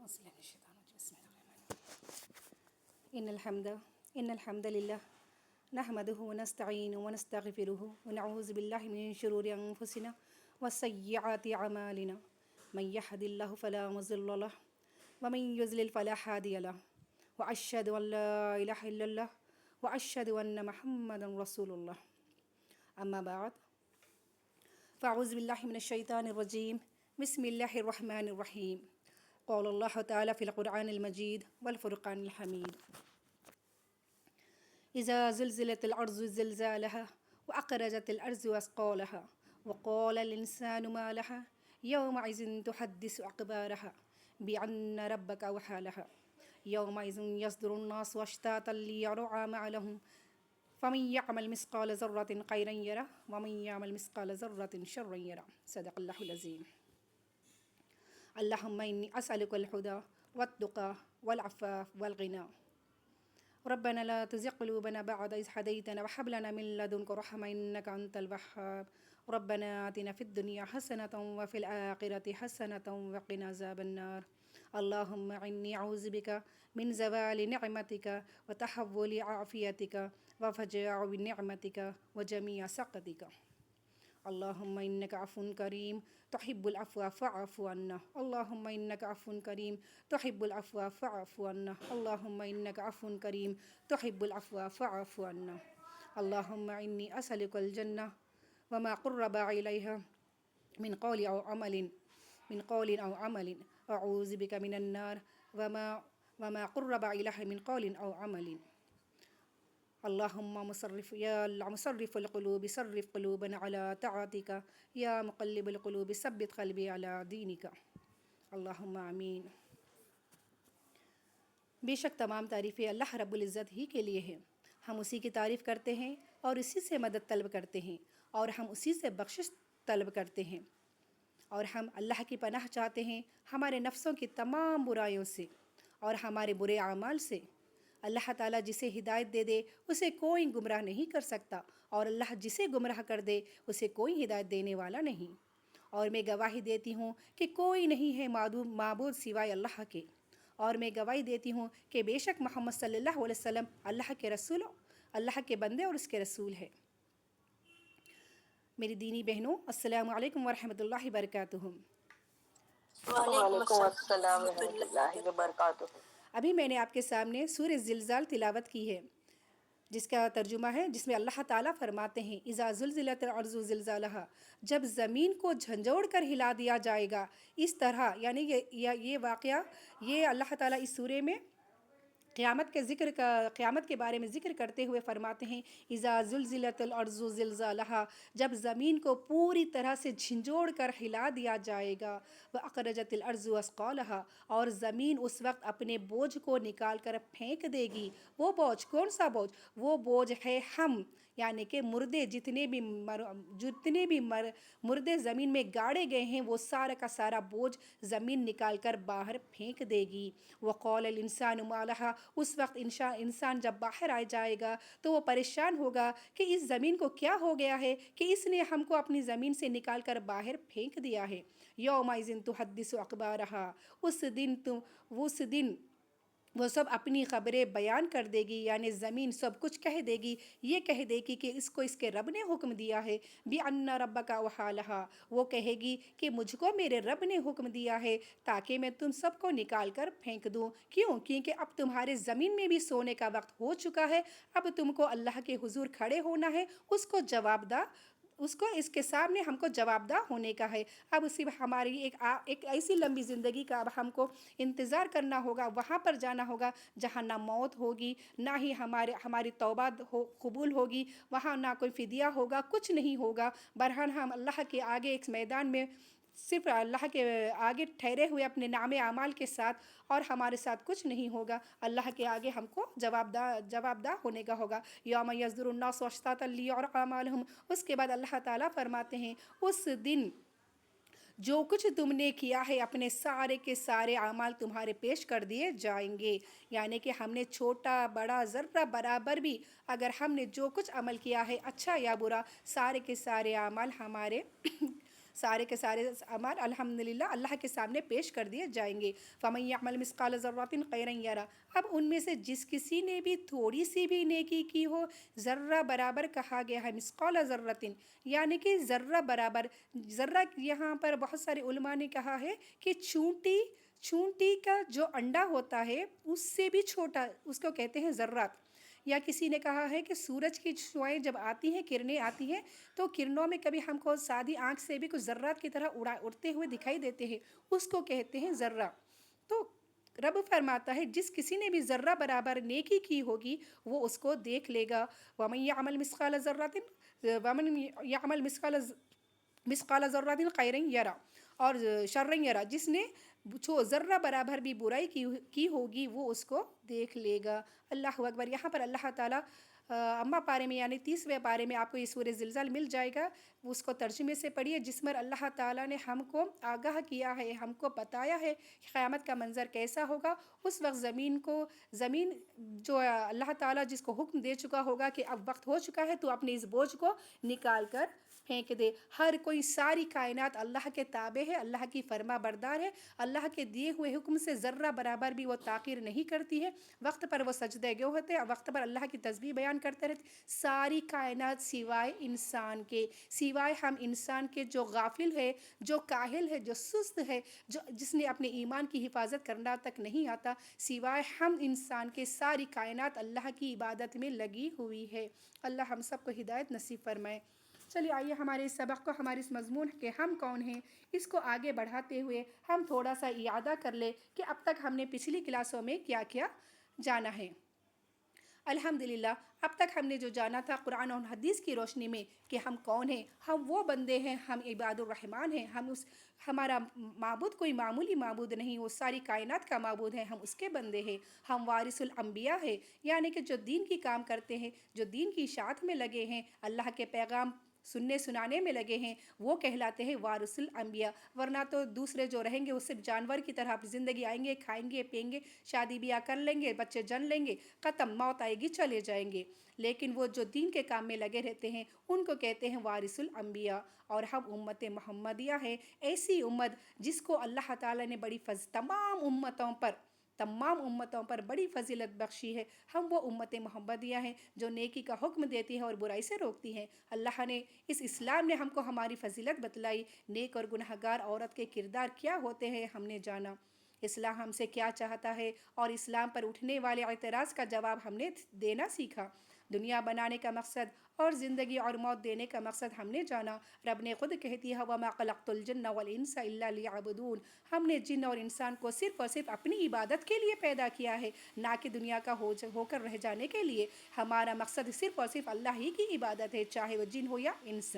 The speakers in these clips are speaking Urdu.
أعوذ بالله من الشيطان الرجيم. بسم الله الرحمن الرحيم. إن الحمد لله نحمده ونستعينه ونستغفره ونعوذ بالله من شرور أنفسنا وسيئات أعمالنا. من يهد الله فلا مضل له ومن يضلل فلا هادي له وأشهد أن لا إله إلا الله وأشهد أن محمدا رسول الله. أما بعد فأعوذ بالله من الشيطان الرجيم. بسم الله الرحمن الرحيم. قال الله تعالى في القرآن المجيد والفرقان الحميد. إذا زلزلت الأرض زلزالها وأخرجت الأرض أثقالها وقال الإنسان ما لها يومئذ تحدث أخبارها بأن ربك أوحى لها يومئذ يصدر الناس أشتاتا ليروا أعمالهم فمن يعمل مثقال ذرة خيرا يره ومن يعمل مثقال ذرة شرا يره. صدق الله العظيم. اللهم إني أسألك الهدى والتقى والعفاف والغنى. ربنا لا تزغ قلوبنا بعد إذ هديتنا وهب لنا من لدنك رحمة إنك أنت الوهاب. ربنا آتنا في الدنيا حسنة وفي الآخرة حسنة وقنا عذاب النار. اللهم إني أعوذ بك من زوال نعمتك وتحول عافيتك وفجاء بنعمتك وجميع سخطك. اللهم إنك عفو كريم تحب العفو فاعف عنا. اللهم إنك عفو كريم تحب العفو فاعف عنا. اللهم إنك عفو كريم تحب العفو فاعف عنا. اللهم إني أسألك الجنة وما قرب إليها من قول أو عمل أعوذ بك من النار وما قرب إليها من قول أو عمل. اللهم مصرف القلوب صرف قلوبنا على طاعتك یا مقلب القلوب ثبت قلبی علی دینک. اللہم آمین. بے شک تمام تعریفیں اللہ رب العزت ہی کے لیے ہیں. ہم اسی کی تعریف کرتے ہیں اور اسی سے مدد طلب کرتے ہیں اور ہم اسی سے بخشش طلب کرتے ہیں اور ہم اللہ کی پناہ چاہتے ہیں ہمارے نفسوں کی تمام برائیوں سے اور ہمارے برے اعمال سے. اللہ تعالیٰ جسے ہدایت دے دے اسے کوئی گمراہ نہیں کر سکتا اور اللہ جسے گمراہ کر دے اسے کوئی ہدایت دینے والا نہیں. اور میں گواہی دیتی ہوں کہ کوئی نہیں ہے معبود سوائے اللہ کے اور میں گواہی دیتی ہوں کہ بے شک محمد صلی اللہ علیہ وسلم اللہ کے رسول اللہ کے بندے اور اس کے رسول ہے. میری دینی بہنوں السلام علیکم ورحمۃ اللہ وبرکاتہ. وعلیکم السلام ورحمۃ اللہ وبرکاتہ. ابھی میں نے آپ کے سامنے سورہ زلزال تلاوت کی ہے جس کا ترجمہ ہے، جس میں اللہ تعالیٰ فرماتے ہیں اذا زلزلت الارض زلزالہا، جب زمین کو جھنجھوڑ کر ہلا دیا جائے گا. اس طرح یعنی یہ واقعہ یہ اللہ تعالیٰ اس سورہ میں قیامت کے بارے میں ذکر کرتے ہوئے فرماتے ہیں اذا زلزلت الارض زلزالہا، جب زمین کو پوری طرح سے جھنجھوڑ کر ہلا دیا جائے گا. واخرجت الارض اثقالہا، اور زمین اس وقت اپنے بوجھ کو نکال کر پھینک دے گی. وہ بوجھ کون سا بوجھ؟ وہ بوجھ ہے ہم، یعنی کہ مردے جتنے بھی مردے زمین میں گاڑے گئے ہیں وہ سارا کا سارا بوجھ زمین نکال کر باہر پھینک دے گی. وقال الانسان ما لها، اس وقت انسان جب باہر آ جائے گا تو وہ پریشان ہوگا کہ اس زمین کو کیا ہو گیا ہے کہ اس نے ہم کو اپنی زمین سے نکال کر باہر پھینک دیا ہے. یومئذ تحدث اخبارہا، اس دن وہ سب اپنی خبریں بیان کر دے گی، یعنی زمین سب کچھ کہہ دے گی. یہ کہہ دے گی کہ اس کو اس کے رب نے حکم دیا ہے. بِأَنَّ رَبَّكَ أَوْحَىٰ لَهَا، وہ کہے گی کہ مجھ کو میرے رب نے حکم دیا ہے تاکہ میں تم سب کو نکال کر پھینک دوں. کیوں؟ کیونکہ اب تمہارے زمین میں بھی سونے کا وقت ہو چکا ہے. اب تم کو اللہ کے حضور کھڑے ہونا ہے، اس کو اس کے سامنے ہم کو جواب دہ ہونے کا ہے. اب اسی ہماری ایک ایسی لمبی زندگی کا اب ہم کو انتظار کرنا ہوگا. وہاں پر جانا ہوگا جہاں نہ موت ہوگی، نہ ہی ہماری توبہ قبول ہوگی، وہاں نہ کوئی فدیہ ہوگا، کچھ نہیں ہوگا. بہرحال ہم اللہ کے آگے ایک میدان میں صرف اللہ کے آگے ٹھہرے ہوئے اپنے نام اعمال کے ساتھ، اور ہمارے ساتھ کچھ نہیں ہوگا. اللہ کے آگے ہم کو جواب دہ ہونے کا ہوگا. یوم یصدر الناس اشتاتا لیروا اعمالهم، اس کے بعد اللہ تعالیٰ فرماتے ہیں اس دن جو کچھ تم نے کیا ہے اپنے سارے کے سارے اعمال تمہارے پیش کر دیے جائیں گے. یعنی کہ ہم نے چھوٹا بڑا ذرہ برابر بھی اگر ہم نے جو کچھ عمل کیا ہے اچھا یا برا، سارے کے سارے اعمال ہمارے سارے کے سارے اعمال الحمدللہ اللہ کے سامنے پیش کر دیے جائیں گے. فَمَن يَعْمَلْ مِثْقَالَ ذَرَّةٍ خَيْرًا يَرَهُ. اب ان میں سے جس کسی نے بھی تھوڑی سی بھی نیکی کی ہو، ذرہ برابر کہا گیا ہے، مثقال ذرۃ یعنی کہ ذرہ برابر. ذرہ یہاں پر بہت سارے علماء نے کہا ہے کہ چونٹی کا جو انڈا ہوتا ہے اس سے بھی چھوٹا، اس کو کہتے ہیں ذرات. یا کسی نے کہا ہے کہ سورج کی شعاعیں جب آتی ہیں، کرنیں آتی ہیں، تو کرنوں میں کبھی ہم کو سادی آنکھ سے بھی کچھ ذرات کی طرح اڑتے ہوئے دکھائی دیتے ہیں، اس کو کہتے ہیں ذرہ. تو رب فرماتا ہے جس کسی نے بھی ذرہ برابر نیکی کی ہوگی وہ اس کو دیکھ لے گا. وَمَن يَعْمَلْ مِثْقَالَ ذَرَّةٍ وَمَن يَعْمَلْ مِثْقَالَ ذَرَّةٍ خَيْرًا يَرَهُ اور شرًا يَرَهُ. جس نے ذرہ برابر بھی برائی کی ہوگی وہ اس کو دیکھ لے گا. اللہ اکبر. یہاں پر اللہ تعالیٰ اما پارے میں یعنی 30ویں پارے میں آپ کو یہ سورہ زلزال مل جائے گا، اس کو ترجمے سے پڑھیے، جس میں اللہ تعالیٰ نے ہم کو آگاہ کیا ہے، ہم کو بتایا ہے کہ قیامت کا منظر کیسا ہوگا. اس وقت زمین جو اللہ تعالیٰ جس کو حکم دے چکا ہوگا کہ اب وقت ہو چکا ہے تو اپنے اس بوجھ کو نکال کر پھینک دے. ہر کوئی ساری کائنات اللہ کے تابع ہے، اللہ کی فرما بردار ہے، اللہ کے دیے ہوئے حکم سے ذرہ برابر بھی وہ تاخیر نہیں کرتی ہے. وقت پر وہ سجدہ گو ہوتے ہیں، وقت پر اللہ کی تسبیح بیان کرتے رہتے. ساری کائنات سوائے انسان کے، سوائے ہم انسان کے جو غافل ہے، جو کاہل ہے، جو سست ہے، جس نے اپنے ایمان کی حفاظت کرنا تک نہیں آتا، سوائے ہم انسان کے ساری کائنات اللہ کی عبادت میں لگی ہوئی ہے. اللہ ہم سب کو ہدایت نصیب فرمائے. چلیے آئیے ہمارے اس سبق کو، ہمارے اس مضمون کہ ہم کون ہیں، اس کو آگے بڑھاتے ہوئے ہم تھوڑا سا اعادہ کر لیں کہ اب تک ہم نے پچھلی کلاسوں میں کیا کیا جانا ہے. الحمدللہ اب تک ہم نے جو جانا تھا قرآن اور حدیث کی روشنی میں کہ ہم کون ہیں. ہم وہ بندے ہیں، ہم عباد الرحمن ہیں. ہمارا معبود کوئی معمولی معبود نہیں، وہ ساری کائنات کا معبود ہے، ہم اس کے بندے ہیں. ہم وارث الانبیاء ہیں، یعنی کہ جو دین کی کام کرتے ہیں، جو دین کی اشاعت میں لگے ہیں، اللہ کے پیغام سننے سنانے میں لگے ہیں، وہ کہلاتے ہیں وارث الانبیاء. ورنہ تو دوسرے جو رہیں گے وہ صرف جانور کی طرح اپنی زندگی آئیں گے، کھائیں گے، پئیں گے، شادی بیاہ کر لیں گے، بچے جن لیں گے، ختم، موت آئے گی، چلے جائیں گے. لیکن وہ جو دین کے کام میں لگے رہتے ہیں ان کو کہتے ہیں وارث الانبیاء. اور ہم امت محمدیہ ہیں، ایسی امت جس کو اللہ تعالیٰ نے تمام امتوں پر بڑی فضیلت بخشی ہے. ہم وہ امت محمدیہ ہیں جو نیکی کا حکم دیتی ہیں اور برائی سے روکتی ہیں. اللہ نے اس اسلام نے ہم کو ہماری فضیلت بتلائی. نیک اور گنہگار عورت کے کردار کیا ہوتے ہیں ہم نے جانا. اسلام ہم سے کیا چاہتا ہے اور اسلام پر اٹھنے والے اعتراض کا جواب ہم نے دینا سیکھا. دنیا بنانے کا مقصد اور زندگی اور موت دینے کا مقصد ہم نے جانا. رب نے خود کہتی ہے وَمَا خَلَقْتُ الْجِنَّ وَالْإِنسَ إِلَّا لِيَعْبُدُونَ. ہم نے جن اور انسان کو صرف اور صرف اپنی عبادت کے لیے پیدا کیا ہے، نہ کہ دنیا کا ہو کر رہ جانے کے لیے. ہمارا مقصد صرف اور صرف اللہ ہی کی عبادت ہے، چاہے وہ جن ہو یا انس.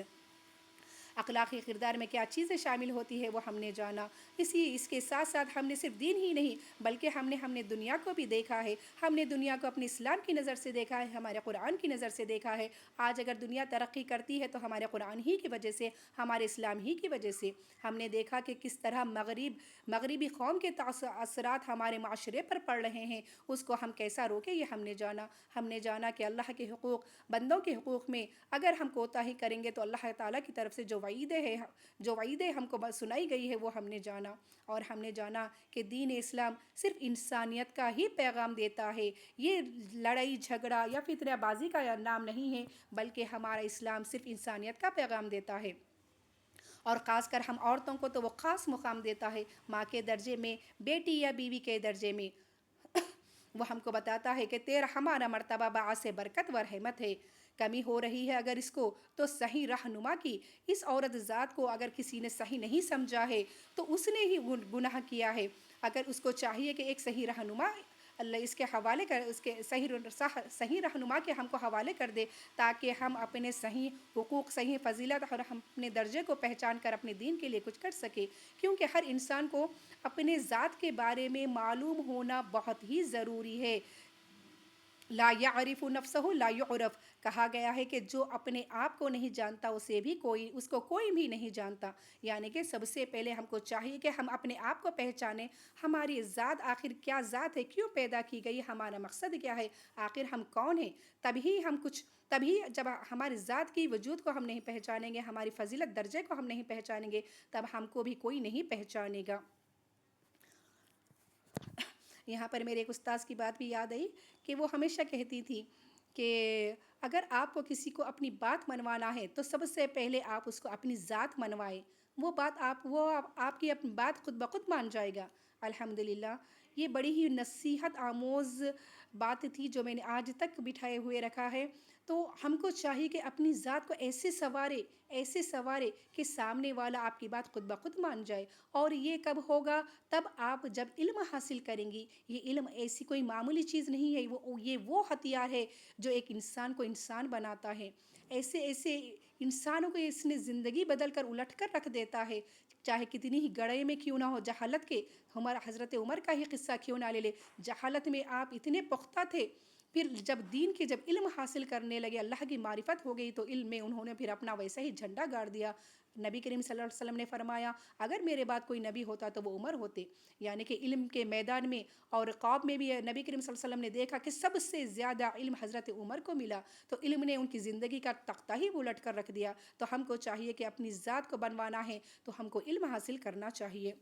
اخلاقی کردار میں کیا چیزیں شامل ہوتی ہے وہ ہم نے جانا. اس کے ساتھ ساتھ ہم نے صرف دین ہی نہیں بلکہ ہم نے دنیا کو بھی دیکھا ہے. ہم نے دنیا کو اپنے اسلام کی نظر سے دیکھا ہے، ہمارے قرآن کی نظر سے دیکھا ہے. آج اگر دنیا ترقی کرتی ہے تو ہمارے قرآن ہی کی وجہ سے، ہمارے اسلام ہی کی وجہ سے. ہم نے دیکھا کہ کس طرح مغربی قوم کے اثرات ہمارے معاشرے پر پڑ رہے ہیں، اس کو ہم کیسا روکیں یہ ہم نے جانا. ہم نے جانا کہ اللہ کے حقوق، بندوں کے حقوق میں اگر ہم کوتاہی کریں گے تو اللہ تعالیٰ کی طرف سے جو وعیدیں ہم کو سنائی گئی ہے وہ ہم نے جانا. اور ہم نے جانا کہ دین اسلام صرف انسانیت کا ہی پیغام دیتا ہے. یہ لڑائی جھگڑا یا فتنہ بازی کا نام نہیں ہے، بلکہ ہمارا اسلام صرف انسانیت کا پیغام دیتا ہے. اور خاص کر ہم عورتوں کو تو وہ خاص مقام دیتا ہے، ماں کے درجے میں، بیٹی یا بیوی کے درجے میں. وہ ہم کو بتاتا ہے کہ تیرا ہمارا مرتبہ باعث برکت و رحمت ہے. کمی ہو رہی ہے اگر اس کو تو صحیح رہنما کی. اس عورت ذات کو اگر کسی نے صحیح نہیں سمجھا ہے تو اس نے ہی گناہ کیا ہے. اگر اس کو چاہیے کہ ایک صحیح رہنما اللہ اس کے حوالے کر، اس کے صحیح رہنما کے ہم کو حوالے کر دے، تاکہ ہم اپنے صحیح حقوق، صحیح فضیلت اور ہم اپنے درجے کو پہچان کر اپنے دین کے لیے کچھ کر سکے. کیونکہ ہر انسان کو اپنے ذات کے بارے میں معلوم ہونا بہت ہی ضروری ہے. لا يعرف نفسه لا يعرف. کہا گیا ہے کہ جو اپنے آپ کو نہیں جانتا اس کو کوئی بھی نہیں جانتا، یعنی کہ سب سے پہلے ہم کو چاہیے کہ ہم اپنے آپ کو پہچانیں، ہماری ذات آخر کیا ذات ہے، کیوں پیدا کی گئی، ہمارا مقصد کیا ہے، آخر ہم کون ہیں۔ تبھی جب ہماری ذات کی وجود کو ہم نہیں پہچانیں گے، ہماری فضیلت درجے کو ہم نہیں پہچانیں گے، تب ہم کو بھی کوئی نہیں پہچانے گا۔ یہاں پر میرے ایک استاذ کی بات بھی یاد آئی کہ وہ ہمیشہ کہتی تھی کہ اگر آپ کو کسی کو اپنی بات منوانا ہے تو سب سے پہلے آپ اس کو اپنی ذات منوائیں، وہ آپ کی اپنی بات خود بخود مان جائے گا۔ الحمدللہ یہ بڑی ہی نصیحت آموز بات تھی جو میں نے آج تک بٹھائے ہوئے رکھا ہے۔ تو ہم کو چاہیے کہ اپنی ذات کو ایسے سوارے کہ سامنے والا آپ کی بات خود بخود مان جائے۔ اور یہ کب ہوگا؟ تب آپ جب علم حاصل کریں گی۔ یہ علم ایسی کوئی معمولی چیز نہیں ہے، یہ وہ ہتھیار ہے جو ایک انسان کو انسان بناتا ہے۔ ایسے انسانوں کو اس نے زندگی بدل کر الٹ کر رکھ دیتا ہے، چاہے کتنی ہی گڑھے میں کیوں نہ ہو، جہالت کے ہمارا حضرت عمر کا ہی قصہ کیوں نہ لے لے، جہالت میں آپ اتنے پختہ تھے، پھر جب علم حاصل کرنے لگے، اللہ کی معرفت ہو گئی، تو علم میں انہوں نے پھر اپنا ویسا ہی جھنڈا گاڑ دیا۔ نبی کریم صلی اللہ علیہ وسلم نے فرمایا اگر میرے بعد کوئی نبی ہوتا تو وہ عمر ہوتے، یعنی کہ علم کے میدان میں اور خواب میں بھی نبی کریم صلی اللہ علیہ وسلم نے دیکھا کہ سب سے زیادہ علم حضرت عمر کو ملا، تو علم نے ان کی زندگی کا تختہ ہی الٹ کر رکھ دیا۔ تو ہم کو چاہیے کہ اپنی ذات کو بنوانا ہے تو ہم کو علم حاصل کرنا چاہیے،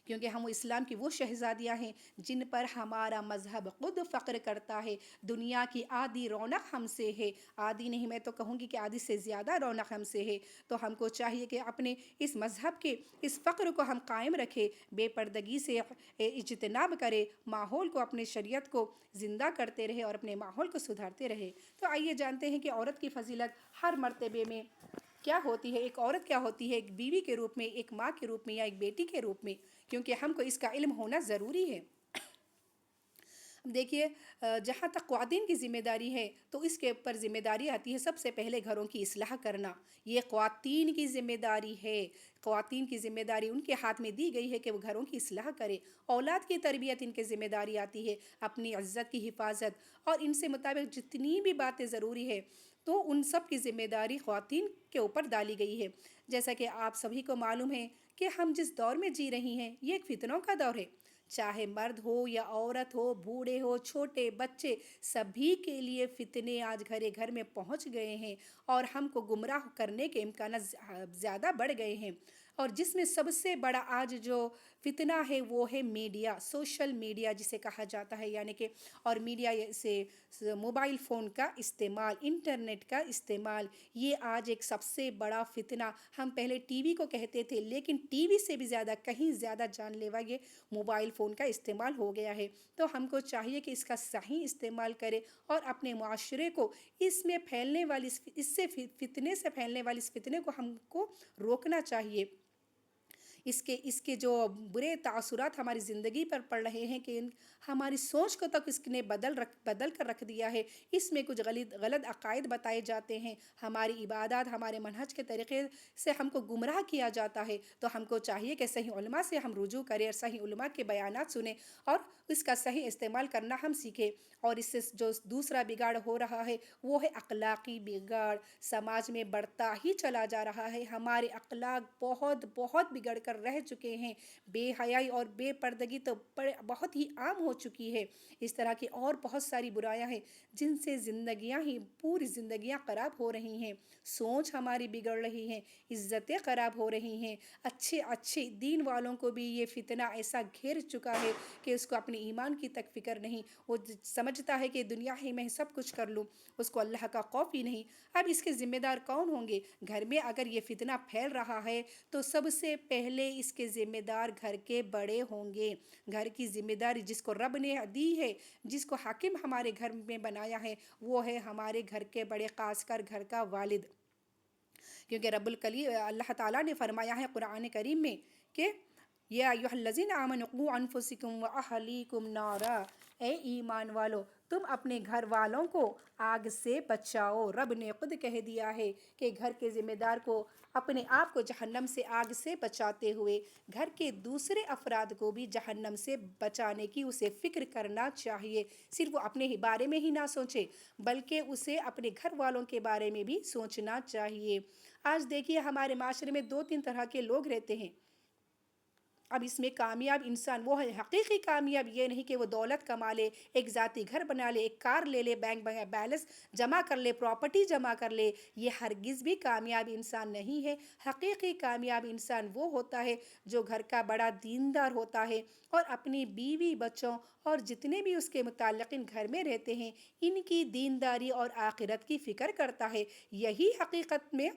کیونکہ ہم اسلام کی وہ شہزادیاں ہیں جن پر ہمارا مذہب خود فخر کرتا ہے۔ دنیا کی آدھی رونق ہم سے ہے، آدھی نہیں، میں تو کہوں گی کہ آدھی سے زیادہ رونق ہم سے ہے۔ تو ہم کو چاہیے کہ اپنے اس مذہب کے اس فخر کو ہم قائم رکھیں، بے پردگی سے اجتناب کرے، ماحول کو، اپنے شریعت کو زندہ کرتے رہے اور اپنے ماحول کو سدھارتے رہے۔ تو آئیے جانتے ہیں کہ عورت کی فضیلت ہر مرتبے میں کیا ہوتی ہے، ایک عورت کیا ہوتی ہے، ایک بیوی کے روپ میں، ایک ماں کے روپ میں، یا ایک بیٹی کے روپ میں، کیونکہ ہم کو اس کا علم ہونا ضروری ہے۔ دیکھیے جہاں تک خواتین کی ذمہ داری ہے تو اس کے اوپر ذمہ داری آتی ہے سب سے پہلے گھروں کی اصلاح کرنا، یہ خواتین کی ذمہ داری ہے۔ خواتین کی ذمہ داری ان کے ہاتھ میں دی گئی ہے کہ وہ گھروں کی اصلاح کرے، اولاد کی تربیت ان کے ذمہ داری آتی ہے، اپنی عزت کی حفاظت اور ان سے مطابق جتنی بھی باتیں ضروری ہے تو ان سب کی ذمہ داری خواتین کے اوپر ڈالی گئی ہے۔ جیسا کہ آپ سبھی کو معلوم ہے کہ ہم جس دور میں جی رہی ہیں یہ ایک فتنوں کا دور ہے، چاہے مرد ہو یا عورت ہو، بوڑھے ہو، چھوٹے بچے، سبھی کے لیے فتنے آج گھر گھر میں پہنچ گئے ہیں اور ہم کو گمراہ کرنے کے امکانات زیادہ بڑھ گئے ہیں۔ اور جس میں سب سے بڑا آج جو فتنہ ہے وہ ہے میڈیا، سوشل میڈیا جسے کہا جاتا ہے، یعنی کہ اور میڈیا سے موبائل فون کا استعمال، انٹرنیٹ کا استعمال، یہ آج ایک سب سے بڑا فتنہ، ہم پہلے ٹی وی کو کہتے تھے لیکن ٹی وی سے بھی زیادہ، کہیں زیادہ جان لیوا یہ موبائل فون کا استعمال ہو گیا ہے۔ تو ہم کو چاہیے کہ اس کا صحیح استعمال کرے اور اپنے معاشرے کو اس سے پھیلنے والی اس فتنے کو ہم کو روکنا چاہیے۔ اس کے جو برے تاثرات ہماری زندگی پر پڑ رہے ہیں کہ ہماری سوچ کو تک اس نے بدل کر رکھ دیا ہے، اس میں کچھ غلط عقائد بتائے جاتے ہیں، ہماری عبادات، ہمارے منہج کے طریقے سے ہم کو گمراہ کیا جاتا ہے۔ تو ہم کو چاہیے کہ صحیح علماء سے ہم رجوع کریں اور صحیح علماء کے بیانات سنیں اور اس کا صحیح استعمال کرنا ہم سیکھیں۔ اور اس سے جو دوسرا بگاڑ ہو رہا ہے وہ ہے اخلاقی بگاڑ، سماج میں بڑھتا ہی چلا جا رہا ہے، ہمارے اخلاق بہت بگڑ کر رہ چکے ہیں، بے حیائی اور بے پردگی تو بہت ہی عام ہو چکی ہے۔ اس طرح کی اور بہت ساری برائیاں ہیں جن سے پوری زندگیاں خراب ہو رہی ہیں، سوچ ہماری بگڑ رہی ہیں، عزتیں خراب ہو رہی ہیں، اچھے دین والوں کو بھی یہ فتنہ ایسا گھیر چکا ہے کہ اس کو اپنے ایمان کی تک فکر نہیں، وہ سمجھتا ہے کہ دنیا ہی میں سب کچھ کر لوں، اس کو اللہ کا خوف ہی نہیں۔ اب اس کے ذمہ دار کون ہوں گے؟ گھر میں اگر یہ فتنہ پھیل رہا ہے تو سب سے پہلے اس کے ذمہ دار گھر کے بڑے ہوں گے۔ گھر کی ذمہ داری جس کو رب نے دی ہے، جس کو حاکم ہمارے گھر میں بنایا ہے، وہ ہے ہمارے گھر کے بڑے، خاص کر گھر کا والد، کیونکہ اللہ تعالیٰ نے فرمایا ہے قرآن کریم میں کہ یا ایھا الذین آمنوا قوا انفسکم واہلیکم نارا، اے ایمان والو تم اپنے گھر والوں کو آگ سے بچاؤ۔ رب نے خود کہہ دیا ہے کہ گھر کے ذمہ دار کو اپنے آپ کو جہنم سے آگ سے بچاتے ہوئے گھر کے دوسرے افراد کو بھی جہنم سے بچانے کی اسے فکر کرنا چاہیے۔ صرف وہ اپنے ہی بارے میں ہی نہ سوچے بلکہ اسے اپنے گھر والوں کے بارے میں بھی سوچنا چاہیے۔ آج دیکھیے ہمارے معاشرے میں 2-3 طرح کے لوگ رہتے ہیں۔ اب اس میں کامیاب انسان وہ ہے، حقیقی کامیاب یہ نہیں کہ وہ دولت کما لے، ایک ذاتی گھر بنا لے، ایک کار لے لے، بینک بیلنس جمع کر لے، پراپرٹی جمع کر لے، یہ ہرگز بھی کامیاب انسان نہیں ہے۔ حقیقی کامیاب انسان وہ ہوتا ہے جو گھر کا بڑا دیندار ہوتا ہے اور اپنی بیوی بچوں اور جتنے بھی اس کے متعلقین گھر میں رہتے ہیں ان کی دینداری اور آخرت کی فکر کرتا ہے۔ یہی حقیقت میں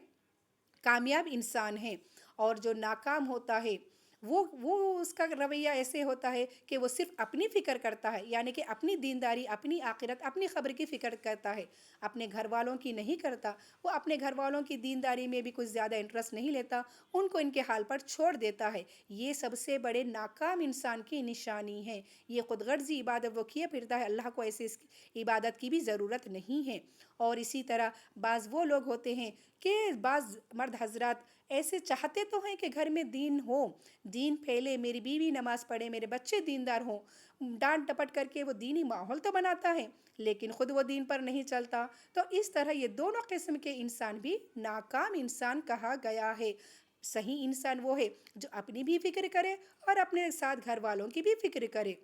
کامیاب انسان ہے۔ اور جو ناکام ہوتا ہے وہ اس کا رویہ ایسے ہوتا ہے کہ وہ صرف اپنی فکر کرتا ہے، یعنی کہ اپنی دینداری، اپنی آخرت، اپنی خبر کی فکر کرتا ہے، اپنے گھر والوں کی نہیں کرتا۔ وہ اپنے گھر والوں کی دینداری میں بھی کچھ زیادہ انٹرسٹ نہیں لیتا، ان کو ان کے حال پر چھوڑ دیتا ہے۔ یہ سب سے بڑے ناکام انسان کی نشانی ہے۔ یہ خود غرضی عبادت وہ کیے پھرتا ہے، اللہ کو ایسے اس عبادت کی بھی ضرورت نہیں ہے۔ اور اسی طرح بعض وہ لوگ ہوتے ہیں کہ بعض مرد حضرات ایسے چاہتے تو ہیں کہ گھر میں دین ہو، دین پھیلے، میری بیوی نماز پڑھے، میرے بچے دیندار ہوں، ڈانٹ ڈپٹ کر کے وہ دینی ماحول تو بناتا ہے لیکن خود وہ دین پر نہیں چلتا۔ تو اس طرح یہ دونوں قسم کے انسان بھی ناکام انسان کہا گیا ہے۔ صحیح انسان وہ ہے جو اپنی بھی فکر کرے اور اپنے ساتھ گھر والوں کی بھی فکر کرے،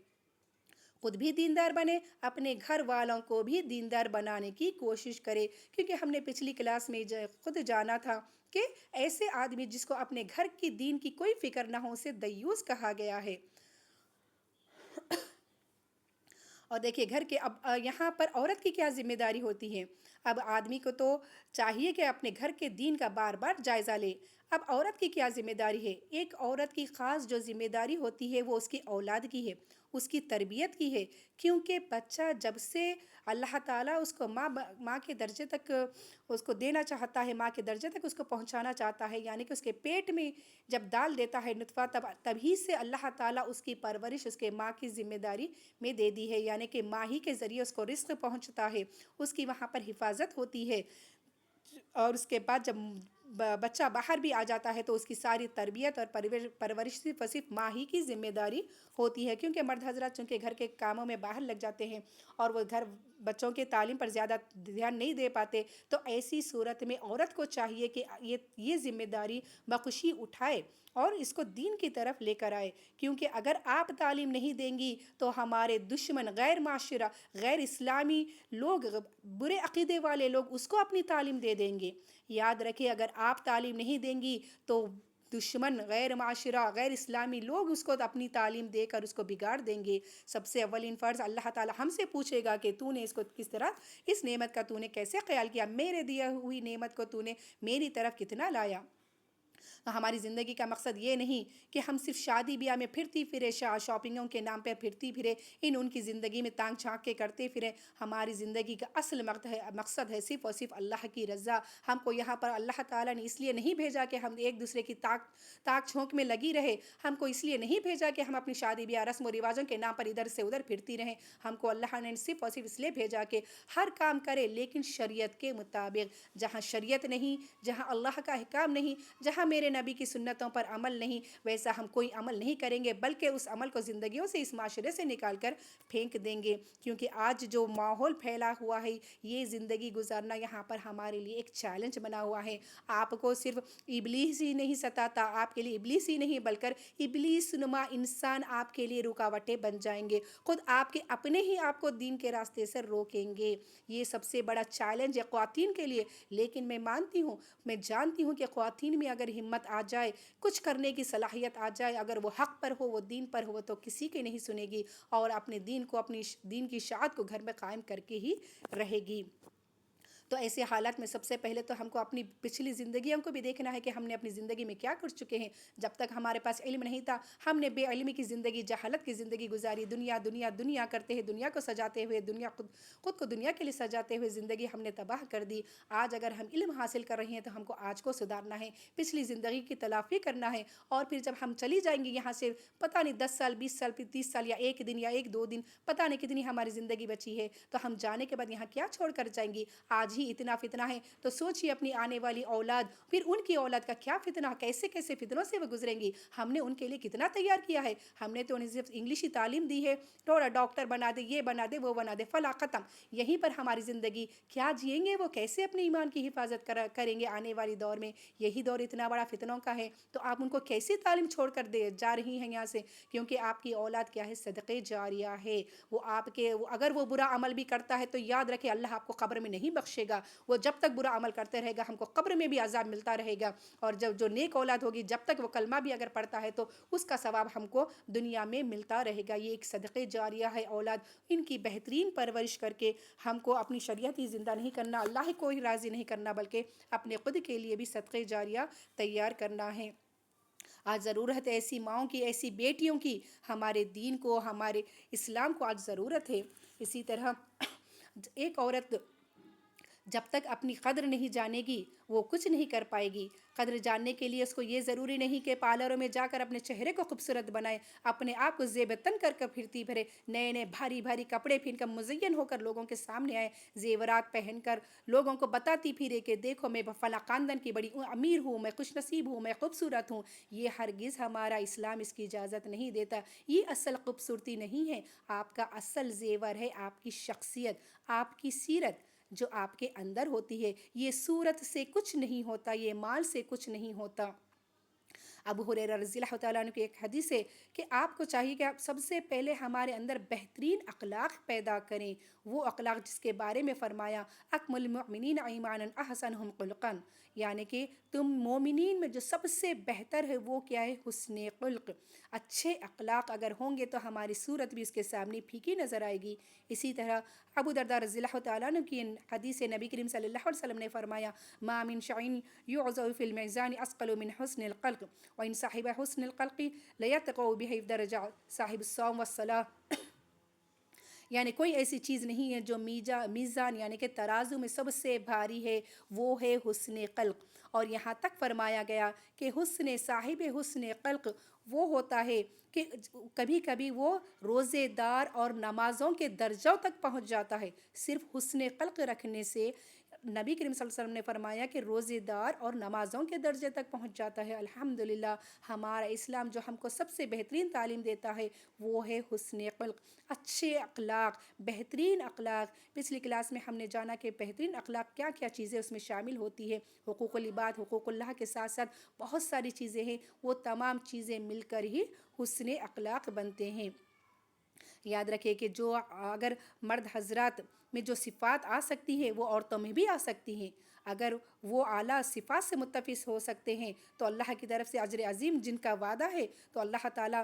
خود بھی دیندار بنے، اپنے گھر والوں کو بھی دیندار بنانے کی کوشش کرے۔ کیونکہ ہم نے پچھلی کلاس میں خود جانا تھا کہ ایسے آدمی جس کو اپنے گھر کی دین کی کوئی فکر نہ ہو اسے دیوس کہا گیا ہے۔ اور دیکھیے گھر کے اب یہاں پر عورت کی کیا ذمہ داری ہوتی ہے۔ اب آدمی کو تو چاہیے کہ اپنے گھر کے دین کا بار بار جائزہ لے۔ اب عورت کی کیا ذمہ داری ہے؟ ایک عورت کی خاص جو ذمہ داری ہوتی ہے وہ اس کی اولاد کی ہے، اس کی تربیت کی ہے، کیونکہ بچہ جب سے اللہ تعالیٰ اس کو ماں کے درجے تک اس کو دینا چاہتا ہے، ماں کے درجے تک اس کو پہنچانا چاہتا ہے، یعنی کہ اس کے پیٹ میں جب ڈال دیتا ہے نطفہ تبھی سے اللہ تعالیٰ اس کی پرورش اس کے ماں کی ذمہ داری میں دے دی ہے، یعنی کہ ماں ہی کے ذریعے اس کو رزق پہنچتا ہے، اس کی وہاں پر حفاظت ہوتی ہے۔ اور اس کے بعد جب بچہ باہر بھی آ جاتا ہے تو اس کی ساری تربیت اور پرورش صرف ماں ہی کی ذمہ داری ہوتی ہے، کیونکہ مرد حضرات چونکہ گھر کے کاموں میں باہر لگ جاتے ہیں اور وہ گھر بچوں کے تعلیم پر زیادہ دھیان نہیں دے پاتے، تو ایسی صورت میں عورت کو چاہیے کہ یہ ذمہ داری بخوشی اٹھائے اور اس کو دین کی طرف لے کر آئے۔ کیونکہ اگر آپ تعلیم نہیں دیں گی تو ہمارے دشمن غیر معاشرہ، غیر اسلامی لوگ، برے عقیدے والے لوگ اس کو اپنی تعلیم دے دیں گے۔ یاد رکھیں اگر آپ تعلیم نہیں دیں گی تو دشمن غیر معاشرہ، غیر اسلامی لوگ اس کو اپنی تعلیم دے کر اس کو بگاڑ دیں گے۔ سب سے اولین فرض اللہ تعالی ہم سے پوچھے گا کہ تو نے اس کو کس طرح، اس نعمت کا تو نے کیسے خیال کیا، میرے دی ہوئی نعمت کو تو نے میری طرف کتنا لایا۔ ہماری زندگی کا مقصد یہ نہیں کہ ہم صرف شادی بیاہ میں پھرتی پھرے، شاپنگوں کے نام پہ پھرتی پھرے، ان کی زندگی میں تانگ چھانک کے کرتے پھرے۔ ہماری زندگی کا اصل مقصد ہے صرف اور صرف اللہ کی رضا۔ ہم کو یہاں پر اللہ تعالیٰ نے اس لیے نہیں بھیجا کہ ہم ایک دوسرے کی تاک چھونک میں لگی رہے، ہم کو اس لیے نہیں بھیجا کہ ہم اپنی شادی بیاہ رسم و رواجوں کے نام پر ادھر سے ادھر پھرتی رہیں۔ ہم کو اللہ نے صرف اور صرف اس لیے بھیجا کہ ہر کام کرے لیکن شریعت کے مطابق۔ جہاں شریعت نہیں، جہاں اللہ کا احکام نہیں، جہاں میرے نبی کی سنتوں پر عمل نہیں، ویسا ہم کوئی عمل نہیں کریں گے، بلکہ اس عمل کو زندگیوں سے، اس معاشرے سے نکال کر پھینک دیں گے۔ کیونکہ آج جو ماحول پھیلا ہوا ہے، یہ زندگی گزارنا یہاں پر ہمارے لیے ایک چیلنج بنا ہوا ہے۔ آپ کو صرف ابلیس ہی نہیں ستاتا، آپ کے لیے ابلیس ہی نہیں بلکہ ابلیس نما انسان آپ کے لیے رکاوٹیں بن جائیں گے، خود آپ کے اپنے ہی آپ کو دین کے راستے سے روکیں گے۔ یہ سب سے بڑا چیلنج ہے خواتین کے لیے، لیکن میں مانتی ہوں، میں جانتی ہوں کہ خواتین میں اگر ہمت آ جائے، کچھ کرنے کی صلاحیت آ جائے، اگر وہ حق پر ہو، وہ دین پر ہو، تو کسی کی نہیں سنے گی اور اپنے دین کو، اپنی دین کی اشاعت کو گھر میں قائم کر کے ہی رہے گی۔ تو ایسے حالات میں سب سے پہلے تو ہم کو اپنی پچھلی زندگیوں کو بھی دیکھنا ہے کہ ہم نے اپنی زندگی میں کیا کر چکے ہیں. جب تک ہمارے پاس علم نہیں تھا ہم نے بے علمی کی زندگی، جہالت کی زندگی گزاری. دنیا دنیا دنیا کرتے ہیں، دنیا کو سجاتے ہوئے، خود کو دنیا کے لیے سجاتے ہوئے زندگی ہم نے تباہ کر دی. آج اگر ہم علم حاصل کر رہے ہیں تو ہم کو آج کو سدھارنا ہے، پچھلی زندگی کی تلافی کرنا ہے. اور پھر جب ہم چلی جائیں گے یہاں سے، پتہ نہیں 10 سال 20 سال پھر 30 سال یا ایک دن یا ایک دو دن، پتہ نہیں کتنی ہماری زندگی بچی ہے، تو ہم جانے کے بعد یہاں کیا چھوڑ کر جائیں گی. آج ہی اتنا فتنہ ہے تو سوچیے اپنی آنے والی اولاد، پھر ان کی اولاد کا کیا فتنہ، کیسے کیسے فتنوں سے وہ گزریں گی. ہم نے ان کے لیے کتنا تیار کیا ہے. ہم نے تو انہیں صرف انگلش ہی تعلیم دی ہے، تھوڑا ڈاکٹر بنا دے، یہ بنا دے، وہ بنا دے، فلاں ختم. یہیں پر ہماری زندگی کیا جئیں گے وہ، کیسے اپنے ایمان کی حفاظت کریں گے آنے والی دور میں. یہی دور اتنا بڑا فتنوں کا ہے، تو آپ ان کو کیسی تعلیم چھوڑ کر دے جا رہی ہیں یہاں سے. کیونکہ آپ کی اولاد کیا ہے، صدقے جاریہ ہے. وہ آپ کے اگر وہ برا عمل بھی کرتا ہے تو یاد رکھے اللہ آپ کو قبر میں نہیں بخشے گا. وہ جب تک برا عمل کرتے رہے گا ہم کو قبر میں بھی عذاب ملتا رہے گا. اور جب جو نیک اولاد ہوگی جب تک وہ کلمہ بھی اگر پڑھتا ہے تو اس کا ثواب ہم کو دنیا میں ملتا رہے گا. یہ ایک صدقے جاریہ ہے اولاد. ان کی بہترین پرورش کر کے ہم کو اپنی شریعت ہی زندہ نہیں کرنا، اللہ کو ہی راضی نہیں کرنا، بلکہ اپنے خود کے لیے بھی صدقے جاریہ تیار کرنا ہے. آج ضرورت ہے ایسی ماؤں کی، ایسی بیٹیوں کی. ہمارے دین کو، ہمارے اسلام کو آج ضرورت ہے. اسی طرح ایک عورت جب تک اپنی قدر نہیں جانے گی وہ کچھ نہیں کر پائے گی. قدر جاننے کے لیے اس کو یہ ضروری نہیں کہ پارلروں میں جا کر اپنے چہرے کو خوبصورت بنائے، اپنے آپ کو زیب تن کر کر پھرتی پھرے، نئے نئے بھاری بھاری کپڑے پہن کر مزین ہو کر لوگوں کے سامنے آئے، زیورات پہن کر لوگوں کو بتاتی پھرے کہ دیکھو میں فلاں خاندان کی بڑی امیر ہوں، میں خوش نصیب ہوں، میں خوبصورت ہوں. یہ ہرگز ہمارا اسلام اس کی اجازت نہیں دیتا. یہ اصل خوبصورتی نہیں ہے. آپ کا اصل زیور ہے آپ کی شخصیت، آپ کی سیرت جو آپ کے اندر ہوتی ہے. یہ صورت سے کچھ نہیں ہوتا، یہ مال سے کچھ نہیں ہوتا. ابو ہریرہ رضی اللہ تعالیٰ عنہ کی ایک حدیث ہے کہ آپ کو چاہیے کہ آپ سب سے پہلے ہمارے اندر بہترین اخلاق پیدا کریں. وہ اخلاق جس کے بارے میں فرمایا اکمل المؤمنین ایمانا احسنہم خلقا، یعنی کہ تم مومنین میں جو سب سے بہتر ہے وہ کیا ہے، حسن خلق. اچھے اخلاق اگر ہوں گے تو ہماری صورت بھی اس کے سامنے پھیکی نظر آئے گی. اسی طرح ابو درداء رضی اللہ تعالیٰ عنہ کی حدیث نبی کریم صلی اللہ علیہ وسلم نے فرمایا ما من شعین یعظم فی المیزان اثقل من حسن الخلق وان صاحب حسن الخلق لیتقوا به درجہ صاحب الصوم والصلاۃ. یعنی کوئی ایسی چیز نہیں ہے جو میزان یعنی کہ ترازو میں سب سے بھاری ہے، وہ ہے حسن خلق. اور یہاں تک فرمایا گیا کہ صاحب حسن خلق وہ ہوتا ہے کہ کبھی کبھی وہ روزے دار اور نمازوں کے درجوں تک پہنچ جاتا ہے. صرف حسن خلق رکھنے سے نبی کریم صلی اللہ علیہ وسلم نے فرمایا کہ روزے دار اور نمازوں کے درجے تک پہنچ جاتا ہے. الحمدللہ ہمارا اسلام جو ہم کو سب سے بہترین تعلیم دیتا ہے وہ ہے حسن خلق، اچھے اخلاق، بہترین اخلاق. پچھلی کلاس میں ہم نے جانا کہ بہترین اخلاق کیا کیا چیزیں اس میں شامل ہوتی ہے. حقوق العباد، حقوق اللہ کے ساتھ ساتھ بہت ساری چیزیں ہیں، وہ تمام چیزیں مل کر ہی حسن اخلاق بنتے ہیں. یاد رکھے کہ جو اگر مرد حضرات میں جو صفات آ سکتی ہیں وہ عورتوں میں بھی آ سکتی ہیں. اگر وہ اعلیٰ صفات سے متفق ہو سکتے ہیں تو اللہ کی طرف سے اجر عظیم جن کا وعدہ ہے، تو اللہ تعالیٰ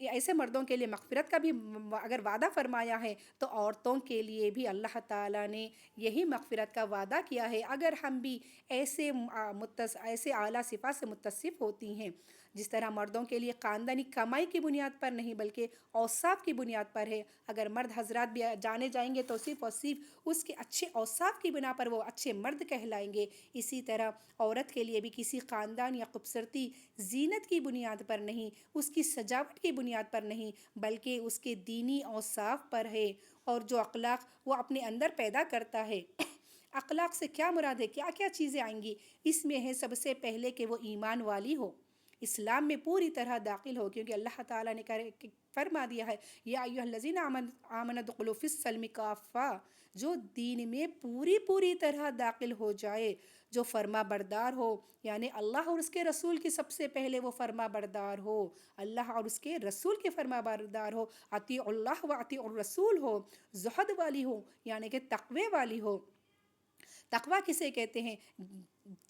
ایسے مردوں کے لیے مغفرت کا بھی اگر وعدہ فرمایا ہے تو عورتوں کے لیے بھی اللہ تعالیٰ نے یہی مغفرت کا وعدہ کیا ہے اگر ہم بھی ایسے اعلیٰ صفات سے متصف ہوتی ہیں. جس طرح مردوں کے لیے خاندانی کمائی کی بنیاد پر نہیں بلکہ اوصاف کی بنیاد پر ہے. اگر مرد حضرات بھی جانے جائیں گے تو صرف اور صرف اس کے اچھے اوصاف کی بنا پر وہ اچھے مرد کہلائیں گے. اسی طرح عورت کے لیے بھی کسی خاندان یا خوبصورتی زینت کی بنیاد پر نہیں، اس کی سجاوٹ کی بنیاد پر نہیں، بلکہ اس کے دینی اوصاف پر ہے اور جو اخلاق وہ اپنے اندر پیدا کرتا ہے. اخلاق سے کیا مراد ہے، کیا کیا چیزیں آئیں گی؟ اس میں ہے سب سے پہلے کہ وہ ایمان والی ہو، اسلام میں پوری طرح داخل ہو. کیونکہ اللہ تعالیٰ نے فرما دیا ہے یا ایھا الذین آمنوا ادخلوا فی السلم کافہ، جو دین میں پوری طرح داخل ہو جائے، جو فرما بردار ہو، یعنی اللہ اور اس کے رسول کی سب سے پہلے وہ فرما بردار ہو، اللہ اور اس کے رسول کے فرما بردار ہو، اطیعوا اللہ و اطیعوا الرسول ہو، زہد والی ہو یعنی کہ تقوی والی ہو. تقوی کسے کہتے ہیں؟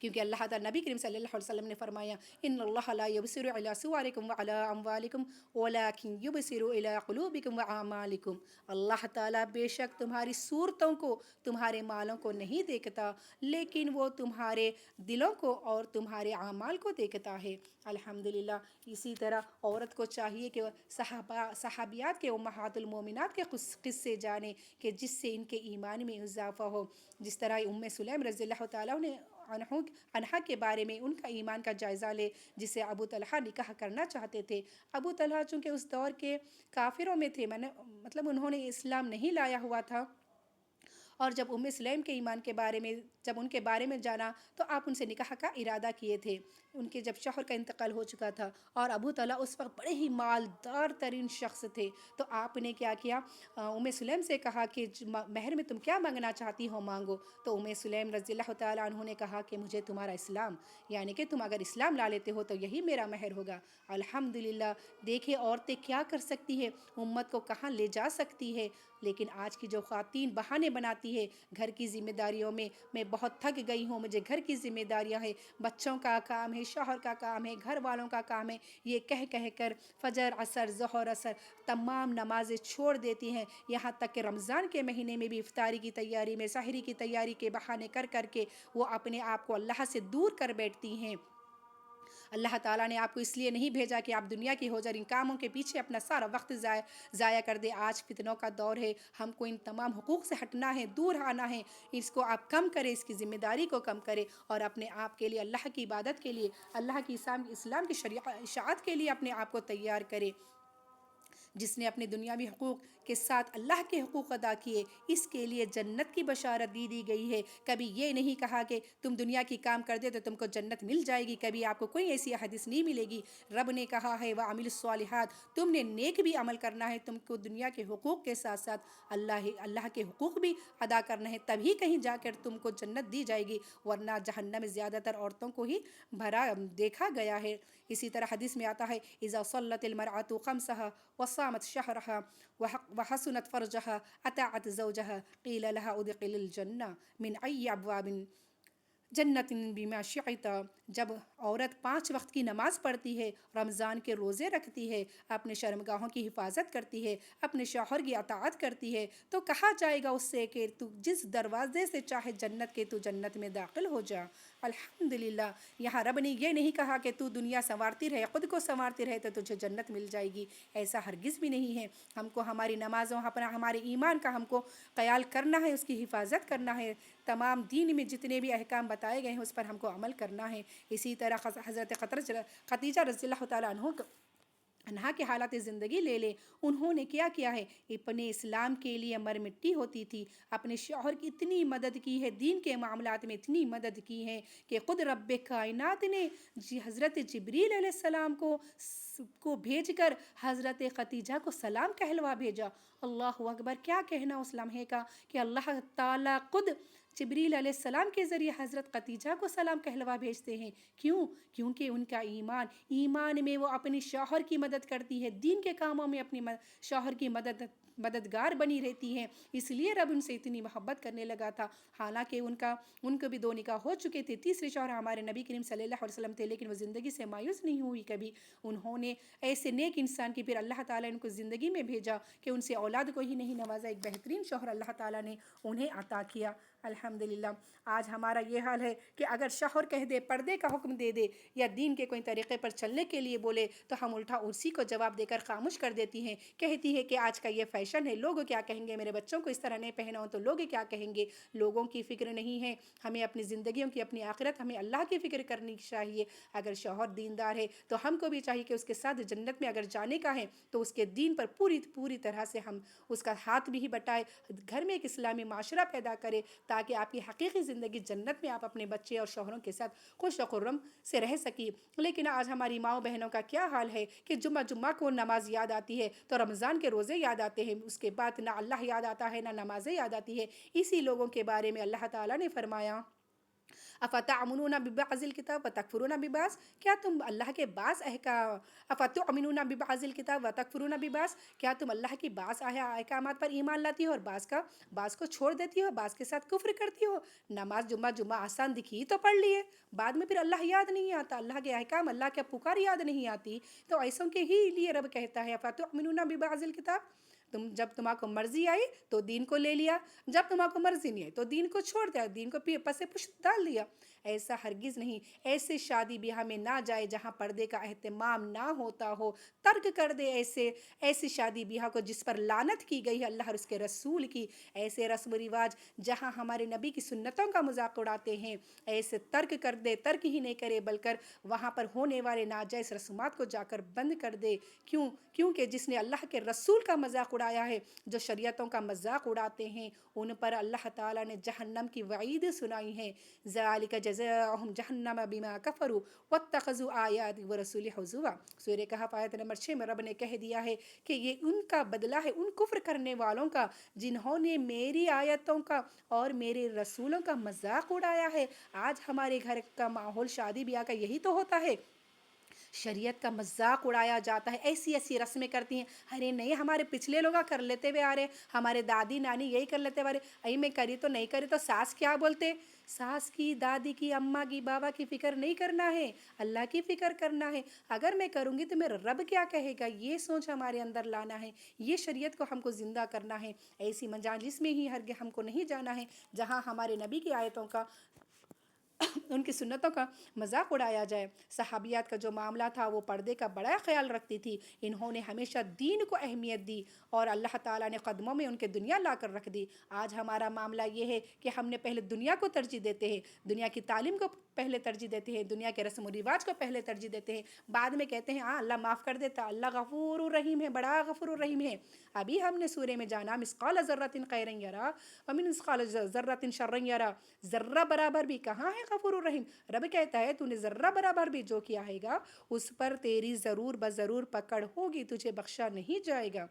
کیونکہ اللہ تعالیٰ نبی کریم صلی اللہ علیہ وسلم نے فرمایا ان اللہ لا یبصر الی صورکم وعلی اموالکم ولکن یبصر الی قلوبکم واعمالکم، اللہ تعالیٰ بے شک تمہاری صورتوں کو تمہارے مالوں کو نہیں دیکھتا، لیکن وہ تمہارے دلوں کو اور تمہارے اعمال کو دیکھتا ہے۔ الحمدللہ اسی طرح عورت کو چاہیے کہ صحابیات کے امہات المومنات کے قصے جانے کہ جس سے ان کے ایمان میں اضافہ ہو، جس طرح سلیم رضی اللہ تعالیٰ نے انہا کے بارے میں ان کا ایمان کا جائزہ لے، جسے ابو طلحہ نکاح کرنا چاہتے تھے۔ ابو طلحہ چونکہ اس دور کے کافروں میں تھے، مطلب انہوں نے اسلام نہیں لایا ہوا تھا، اور جب سلیم کے ایمان کے بارے میں جب ان کے بارے میں جانا تو آپ ان سے نکاح کا ارادہ کیے تھے، ان کے جب شوہر کا انتقال ہو چکا تھا، اور ابو طلحہ اس وقت بڑے ہی مالدار ترین شخص تھے۔ تو آپ نے کیا کیا، سلیم سے کہا کہ مہر میں تم کیا مانگنا چاہتی ہو مانگو۔ تو سلیم رضی اللہ تعالیٰ عنہ نے کہا کہ مجھے تمہارا اسلام، یعنی کہ تم اگر اسلام لا لیتے ہو تو یہی میرا مہر ہوگا۔ الحمدللہ دیکھیں عورتیں کیا کر سکتی ہے، امت کو کہاں لے جا سکتی ہے۔ لیکن آج کی جو خواتین بہانے بناتی ہے گھر کی ذمہ داریوں میں بہت تھک گئی ہوں، مجھے گھر کی ذمہ داریاں ہیں، بچوں کا کام ہے، شوہر کا کام ہے، گھر والوں کا کام ہے، یہ کہہ کر فجر عصر ظہر عصر تمام نمازیں چھوڑ دیتی ہیں، یہاں تک کہ رمضان کے مہینے میں بھی افطاری کی تیاری میں، سحری کی تیاری کے بہانے کر کے وہ اپنے آپ کو اللہ سے دور کر بیٹھتی ہیں۔ اللہ تعالیٰ نے آپ کو اس لیے نہیں بھیجا کہ آپ دنیا کی ہو جائیں، ان کاموں کے پیچھے اپنا سارا وقت ضائع کر دے۔ آج فتنوں کا دور ہے، ہم کو ان تمام حقوق سے ہٹنا ہے، دور آنا ہے، اس کو آپ کم کریں، اس کی ذمہ داری کو کم کریں، اور اپنے آپ کے لیے اللہ کی عبادت کے لیے، اللہ کی اسلام کی اشاعت کے لیے اپنے آپ کو تیار کریں۔ جس نے اپنے دنیاوی حقوق کے ساتھ اللہ کے حقوق ادا کیے، اس کے لیے جنت کی بشارت دی گئی ہے۔ کبھی یہ نہیں کہا کہ تم دنیا کی کام کر دے تو تم کو جنت مل جائے گی، کبھی آپ کو کوئی ایسی حدیث نہیں ملے گی۔ رب نے کہا ہے وَعَمِلُوا الصَّالِحَاتِ، تم نے نیک بھی عمل کرنا ہے، تم کو دنیا کے حقوق کے ساتھ ساتھ اللہ کے حقوق بھی ادا کرنا ہے، تبھی کہیں جا کر تم کو جنت دی جائے گی، ورنہ جہنم میں زیادہ تر عورتوں کو ہی بھرا دیکھا گیا ہے۔ اسی طرح حدیث میں آتا ہے اذا صلت المرأة خمسها وصامت شهرها وحسنت فرجها اطاعت زوجها قيل لها ادخل الجنة من اي ابواب جنت بما شئت۔ جب عورت 5 وقت کی نماز پڑھتی ہے، رمضان کے روزے رکھتی ہے، اپنے شرمگاہوں کی حفاظت کرتی ہے، اپنے شوہر کی اطاعت کرتی ہے، تو کہا جائے گا اس سے کہ تو جس دروازے سے چاہے جنت کے تو جنت میں داخل ہو جا۔ الحمدللہ یہاں رب نے یہ نہیں کہا کہ تو دنیا سنوارتی رہے، خود کو سنوارتی رہے تو تجھے جنت مل جائے گی، ایسا ہرگز بھی نہیں ہے۔ ہم کو ہماری نمازوں ہمارے ایمان کا ہم کو خیال کرنا ہے، اس کی حفاظت کرنا ہے، تمام دین میں جتنے بھی احکام بتائے گئے ہیں اس پر ہم کو عمل کرنا ہے۔ اسی طرح حضرت خدیجہ رضی اللہ تعالیٰ عنہا کے حالات زندگی لے لیں، انہوں نے کیا کیا ہے، اپنے اسلام کے لیے مر مٹی ہوتی تھی، اپنے شوہر کی اتنی مدد کی ہے، دین کے معاملات میں اتنی مدد کی ہے کہ خود رب کائنات نے حضرت جبریل علیہ السلام کو بھیج کر حضرت خدیجہ کو سلام کہلوا بھیجا۔ اللہ اکبر، کیا کہنا اس لمحے کا کہ اللہ تعالیٰ خود جبریل علیہ السلام کے ذریعے حضرت خدیجہ کو سلام کہلوا بھیجتے ہیں۔ کیونکہ ان کا ایمان میں وہ اپنی شوہر کی مدد کرتی ہے، دین کے کاموں میں اپنی شوہر کی مددگار بنی رہتی ہے، اس لیے رب ان سے اتنی محبت کرنے لگا تھا۔ حالانکہ ان کو بھی 2 نکاح ہو چکے تھے، تیسرے شوہر ہمارے نبی کریم صلی اللہ علیہ وسلم تھے، لیکن وہ زندگی سے مایوس نہیں ہوئی کبھی۔ انہوں نے ایسے نیک انسان کی پھر اللہ تعالیٰ نے ان کو زندگی میں بھیجا کہ ان سے اولاد کو ہی نہیں نوازا، ایک بہترین شوہر اللہ تعالیٰ نے انہیں عطا کیا۔ الحمدللہ آج ہمارا یہ حال ہے کہ اگر شوہر کہہ دے، پردے کا حکم دے دے یا دین کے کوئی طریقے پر چلنے کے لیے بولے تو ہم الٹا اسی کو جواب دے کر خاموش کر دیتی ہیں، کہتی ہے کہ آج کا یہ فیشن ہے، لوگ کیا کہیں گے، میرے بچوں کو اس طرح نہیں پہناؤ تو لوگ کیا کہیں گے۔ لوگوں کی فکر نہیں ہے، ہمیں اپنی زندگیوں کی، اپنی آخرت، ہمیں اللہ کی فکر کرنی چاہیے۔ اگر شوہر دیندار ہے تو ہم کو بھی چاہیے کہ اس کے ساتھ جنت میں اگر جانے کا ہے تو اس کے دین پر پوری طرح سے ہم اس کا ہاتھ بھی بٹائے، گھر میں ایک اسلامی معاشرہ پیدا کرے تاکہ آپ کی حقیقی زندگی جنت میں آپ اپنے بچے اور شوہروں کے ساتھ خوش و خرم سے رہ سکیں۔ لیکن آج ہماری ماؤں بہنوں کا کیا حال ہے کہ جمعہ کو نماز یاد آتی ہے تو رمضان کے روزے یاد آتے ہیں، اس کے بعد نہ اللہ یاد آتا ہے نہ نمازیں یاد آتی ہے۔ اسی لوگوں کے بارے میں اللہ تعالیٰ نے فرمایا افتعمنون ببعض الکتاب وتکفرون ببعض، کیا تم اللہ کے بعض احکام، افتؤمنون ببعض الکتاب وتکفرون ببعض، کیا تم اللہ کی بعض احکامات پر ایمان لاتی ہو اور بعض کو چھوڑ دیتی ہو، بعض کے ساتھ کفر کرتی ہو؟ نماز جمعہ آسان دکھی تو پڑھ لیے، بعد میں پھر اللہ یاد نہیں آتا، اللہ کے احکام، اللہ کے پکار یاد نہیں آتی، تو ایسوں کے ہی لیے رب کہتا ہے افتؤمنون ببعض الکتاب، جب تمہارے کو مرضی آئی تو دین کو لے لیا، جب تمہارے کو مرضی نہیں آئی تو دین کو چھوڑ دیا، دین کو پس پشت ڈال دیا۔ ایسا ہرگز نہیں، ایسے شادی بیاہ میں نہ جائے جہاں پردے کا اہتمام نہ ہوتا ہو، ترک کر دے ایسی شادی بیاہ کو جس پر لعنت کی گئی ہے اللہ اور اس کے رسول کی، ایسے رسم و رواج جہاں ہمارے نبی کی سنتوں کا مذاق اڑاتے ہیں، ایسے ترک کر دے، ترک ہی نہیں کرے بلکہ وہاں پر ہونے والے ناجائز رسومات کو جا کر بند کر دے۔ کیونکہ جس نے اللہ کے رسول کا مذاق اڑایا ہے، جو شریعتوں کا مذاق اڑاتے ہیں، ان پر اللہ تعالیٰ نے جہنم کی وعید سنائی ہے۔ ذالک جزاؤہم جہنم بما کفروا واتخذوا آیاتی ورسولی حضوا۔ سورہ کہف آیت نمبر 6 میں رب نے کہہ دیا ہے کہ یہ ان کا بدلہ ہے ان کفر کرنے والوں کا جنہوں نے میری آیتوں کا اور میرے رسولوں کا مذاق اڑایا ہے۔ آج ہمارے گھر کا ماحول شادی بیاہ کا یہی تو ہوتا ہے، شریعت کا مذاق اڑایا جاتا ہے، ایسی ایسی رسمیں کرتی ہیں، ارے نہیں ہمارے پچھلے لوگ کر لیتے ہوئے آ رہے، ہمارے دادی نانی یہی کر لیتے ہوئے آ رہے، ائی میں کری تو نہیں کری تو ساس کیا بولتے، ساس کی، دادی کی، اماں کی، بابا کی فکر نہیں کرنا ہے، اللہ کی فکر کرنا ہے، اگر میں کروں گی تو میرا رب کیا کہے گا، یہ سوچ ہمارے اندر لانا ہے، یہ شریعت کو ہم کو زندہ کرنا ہے۔ ایسی مجالس میں ہی ہرگز ہم کو نہیں جانا ہے جہاں ہمارے نبی کی آیتوں کا ان کی سنتوں کا مذاق اڑایا جائے۔ صحابیات کا جو معاملہ تھا وہ پردے کا بڑا خیال رکھتی تھی، انہوں نے ہمیشہ دین کو اہمیت دی اور اللہ تعالیٰ نے قدموں میں ان کے دنیا لا کر رکھ دی۔ آج ہمارا معاملہ یہ ہے کہ ہم نے پہلے دنیا کو ترجیح دیتے ہیں، دنیا کی تعلیم کو پہلے ترجیح دیتے ہیں، دنیا کے رسم و رواج کو پہلے ترجیح دیتے ہیں، بعد میں کہتے ہیں ہاں اللہ معاف کر دیتا، اللہ غفور الرحیم ہے، بڑا غفور الرحیم ہے۔ ابھی ہم نے سورہ میں جانا مثقال ذرۃ خیرا یرا ومن مثقال ذرۃ شرا یرا، ذرہ برابر بھی کہاں ہے غفور الرحیم؟ رب کہتا ہے تو نے ذرہ برابر بھی جو کیا ہے گا اس پر تیری ضرور بضرور پکڑ ہوگی، تجھے بخشا نہیں جائے گا۔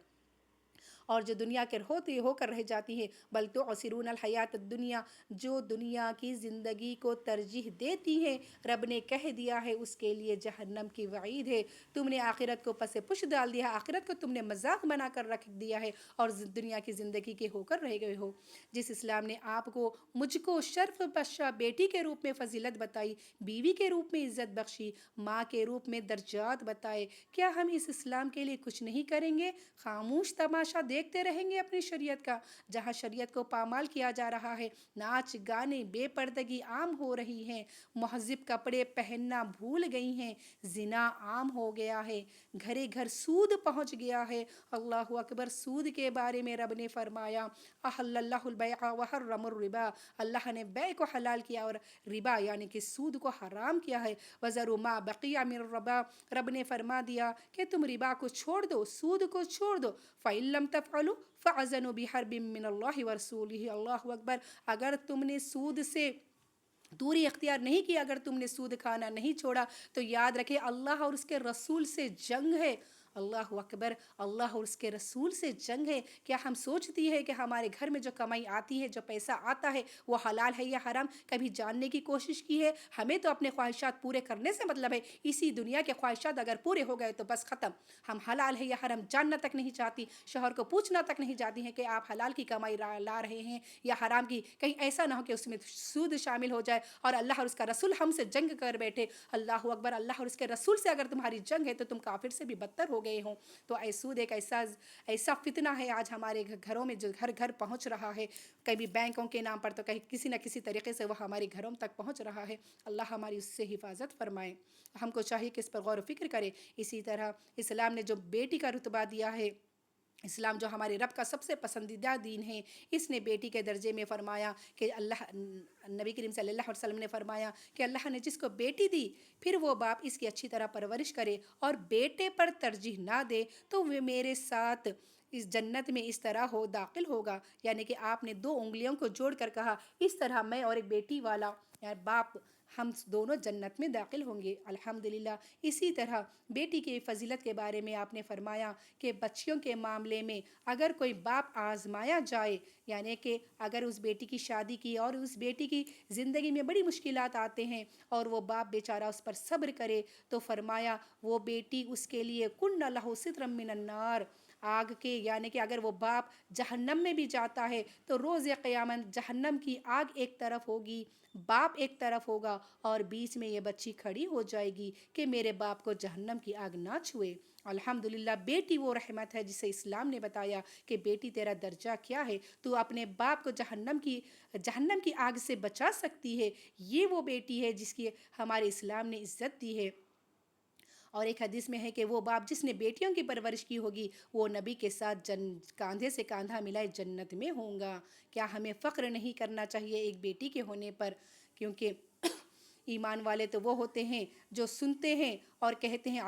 اور جو دنیا کے ہو کر رہ جاتی ہے، بل تؤثرون الحیات الدنیا، جو دنیا کی زندگی کو ترجیح دیتی ہے، رب نے کہہ دیا ہے اس کے لیے جہنم کی وعید ہے۔ تم نے آخرت کو پس پش ڈال دیا ہے، آخرت کو تم نے مذاق بنا کر رکھ دیا ہے اور دنیا کی زندگی کے ہو کر رہ گئے ہو۔ جس اسلام نے آپ کو، مجھ کو شرف بخشا، بیٹی کے روپ میں فضیلت بتائی، بیوی کے روپ میں عزت بخشی، ماں کے روپ میں درجات بتائے، کیا ہم اس اسلام کے لیے کچھ نہیں کریں گے؟ خاموش تماشا دیکھتے رہیں گے اپنی شریعت کا، جہاں شریعت کو پامال کیا جا رہا ہے، ناچ گانے، بے پردگی عام ہو رہی ہیں، مہذب کپڑے پہننا بھول گئی ہیں، زنا عام ہو گیا ہے، گھرے گھر سود پہنچ گیا ہے۔ اللہ اکبر۔ سود کے بارے میں رب نے فرمایا احل اللہ البیع وحرم الربا، اللہ نے بیع کو حلال کیا اور ربا یعنی کہ سود کو حرام کیا ہے۔ وذروا ما بقی من الربا، رب نے فرما دیا کہ تم ربا کو چھوڑ دو، سود کو چھوڑ دو، فَإِن لَّمْ تَفْعَلُوا فَأَذَنُوا بِحَرْبٍ مِّنَ اللَّهِ وَرَسُولِهِ۔ اللہ اکبر۔ اگر تم نے سود سے دوری اختیار نہیں کی، اگر تم نے سود کھانا نہیں چھوڑا تو یاد رکھے اللہ اور اس کے رسول سے جنگ ہے۔ اللہ اکبر۔ اللہ اور اس کے رسول سے جنگ ہے۔ کیا ہم سوچتی ہے کہ ہمارے گھر میں جو کمائی آتی ہے، جو پیسہ آتا ہے وہ حلال ہے یا حرام؟ کبھی جاننے کی کوشش کی ہے؟ ہمیں تو اپنے خواہشات پورے کرنے سے مطلب ہے، اسی دنیا کے خواہشات اگر پورے ہو گئے تو بس ختم، ہم حلال ہے یا حرام جاننا تک نہیں چاہتی، شوہر کو پوچھنا تک نہیں جاتی ہیں کہ آپ حلال کی کمائی لا رہے ہیں یا حرام کی، کہیں ایسا نہ ہو کہ اس میں سود شامل ہو جائے اور اللہ اور اس کا رسول ہم سے جنگ کر بیٹھے۔ اللہ اکبر۔ اللہ اور اس کے رسول سے اگر تمہاری جنگ ہے تو تم کافر سے بھی بدتر ہو گئے ہوں۔ تو سود ایک ایسا فتنہ ہے آج ہمارے گھروں میں جو گھر گھر پہنچ رہا ہے، کبھی بینکوں کے نام پر تو کہیں کسی نہ کسی طریقے سے وہ ہمارے گھروں تک پہنچ رہا ہے۔ اللہ ہماری اس سے حفاظت فرمائے۔ ہم کو چاہیے کہ اس پر غور و فکر کرے۔ اسی طرح اسلام نے جو بیٹی کا رتبہ دیا ہے، اسلام جو ہمارے رب کا سب سے پسندیدہ دین ہے، اس نے بیٹی کے درجے میں فرمایا کہ نبی کریم صلی اللہ علیہ وسلم نے فرمایا کہ اللہ نے جس کو بیٹی دی پھر وہ باپ اس کی اچھی طرح پرورش کرے اور بیٹے پر ترجیح نہ دے تو وہ میرے ساتھ اس جنت میں اس طرح داخل ہوگا، یعنی کہ آپ نے دو انگلیوں کو جوڑ کر کہا اس طرح میں اور ایک بیٹی والا باپ ہم دونوں جنت میں داخل ہوں گے الحمدللہ۔ اسی طرح بیٹی کی فضیلت کے بارے میں آپ نے فرمایا کہ بچیوں کے معاملے میں اگر کوئی باپ آزمایا جائے، یعنی کہ اگر اس بیٹی کی شادی کی اور اس بیٹی کی زندگی میں بڑی مشکلات آتے ہیں اور وہ باپ بیچارہ اس پر صبر کرے، تو فرمایا وہ بیٹی اس کے لیے کن لہ سترا من النار، آگ کے، یعنی کہ اگر وہ باپ جہنم میں بھی جاتا ہے تو روز قیامت جہنم کی آگ ایک طرف ہوگی، باپ ایک طرف ہوگا، اور بیچ میں یہ بچی کھڑی ہو جائے گی کہ میرے باپ کو جہنم کی آگ نہ چھوئے۔ الحمدللہ بیٹی وہ رحمت ہے جسے اسلام نے بتایا کہ بیٹی تیرا درجہ کیا ہے، تو اپنے باپ کو جہنم کی آگ سے بچا سکتی ہے۔ یہ وہ بیٹی ہے جس کی ہمارے اسلام نے عزت دی ہے۔ اور ایک حدیث میں ہے کہ وہ باپ جس نے بیٹیوں کی پرورش کی ہوگی وہ نبی کے ساتھ کاندھے سے کاندھا ملائے جنت میں ہوں گا۔ کیا ہمیں فخر نہیں کرنا چاہیے ایک بیٹی کے ہونے پر؟ کیونکہ ایمان والے تو وہ ہوتے ہیں جو سنتے ہیں اور کہتے ہیں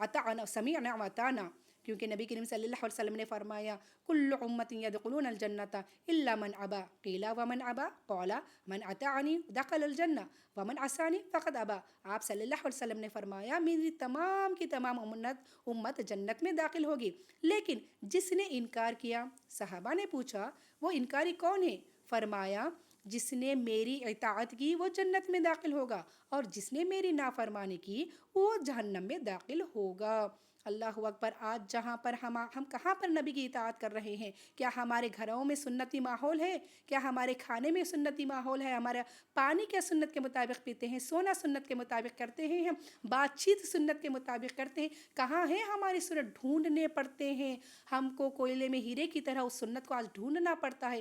اطعنا سمعنا واطعنا، کیونکہ نبی کریم صلی اللہ علیہ وسلم نے فرمایا کل امت یدخلون الجنۃ الا من ابا، قیل ومن ابا، قال من اطاعنی دخل الجنہ ومن عصانی فقد ابا۔ آپ صلی اللہ علیہ وسلم نے فرمایا میری تمام کی تمام امت جنت میں داخل ہوگی، لیکن جس نے انکار کیا، صحابہ نے پوچھا وہ انکاری کون ہے؟ فرمایا جس نے میری اطاعت کی وہ جنت میں داخل ہوگا، اور جس نے میری نافرمانی کی وہ جہنم میں داخل ہوگا۔ اللہ اکبر۔ آج جہاں پر ہم کہاں پر نبی کی اطاعت کر رہے ہیں؟ کیا ہمارے گھروں میں سنتی ماحول ہے؟ کیا ہمارے کھانے میں سنتی ماحول ہے؟ ہمارا پانی کیا سنت کے مطابق پیتے ہیں؟ سونا سنت کے مطابق کرتے ہیں؟ ہم بات چیت سنت کے مطابق کرتے ہیں؟ کہاں ہے ہماری سنت؟ ڈھونڈنے پڑتے ہیں ہم کو، کوئلے میں ہیرے کی طرح اس سنت کو آج ڈھونڈنا پڑتا ہے۔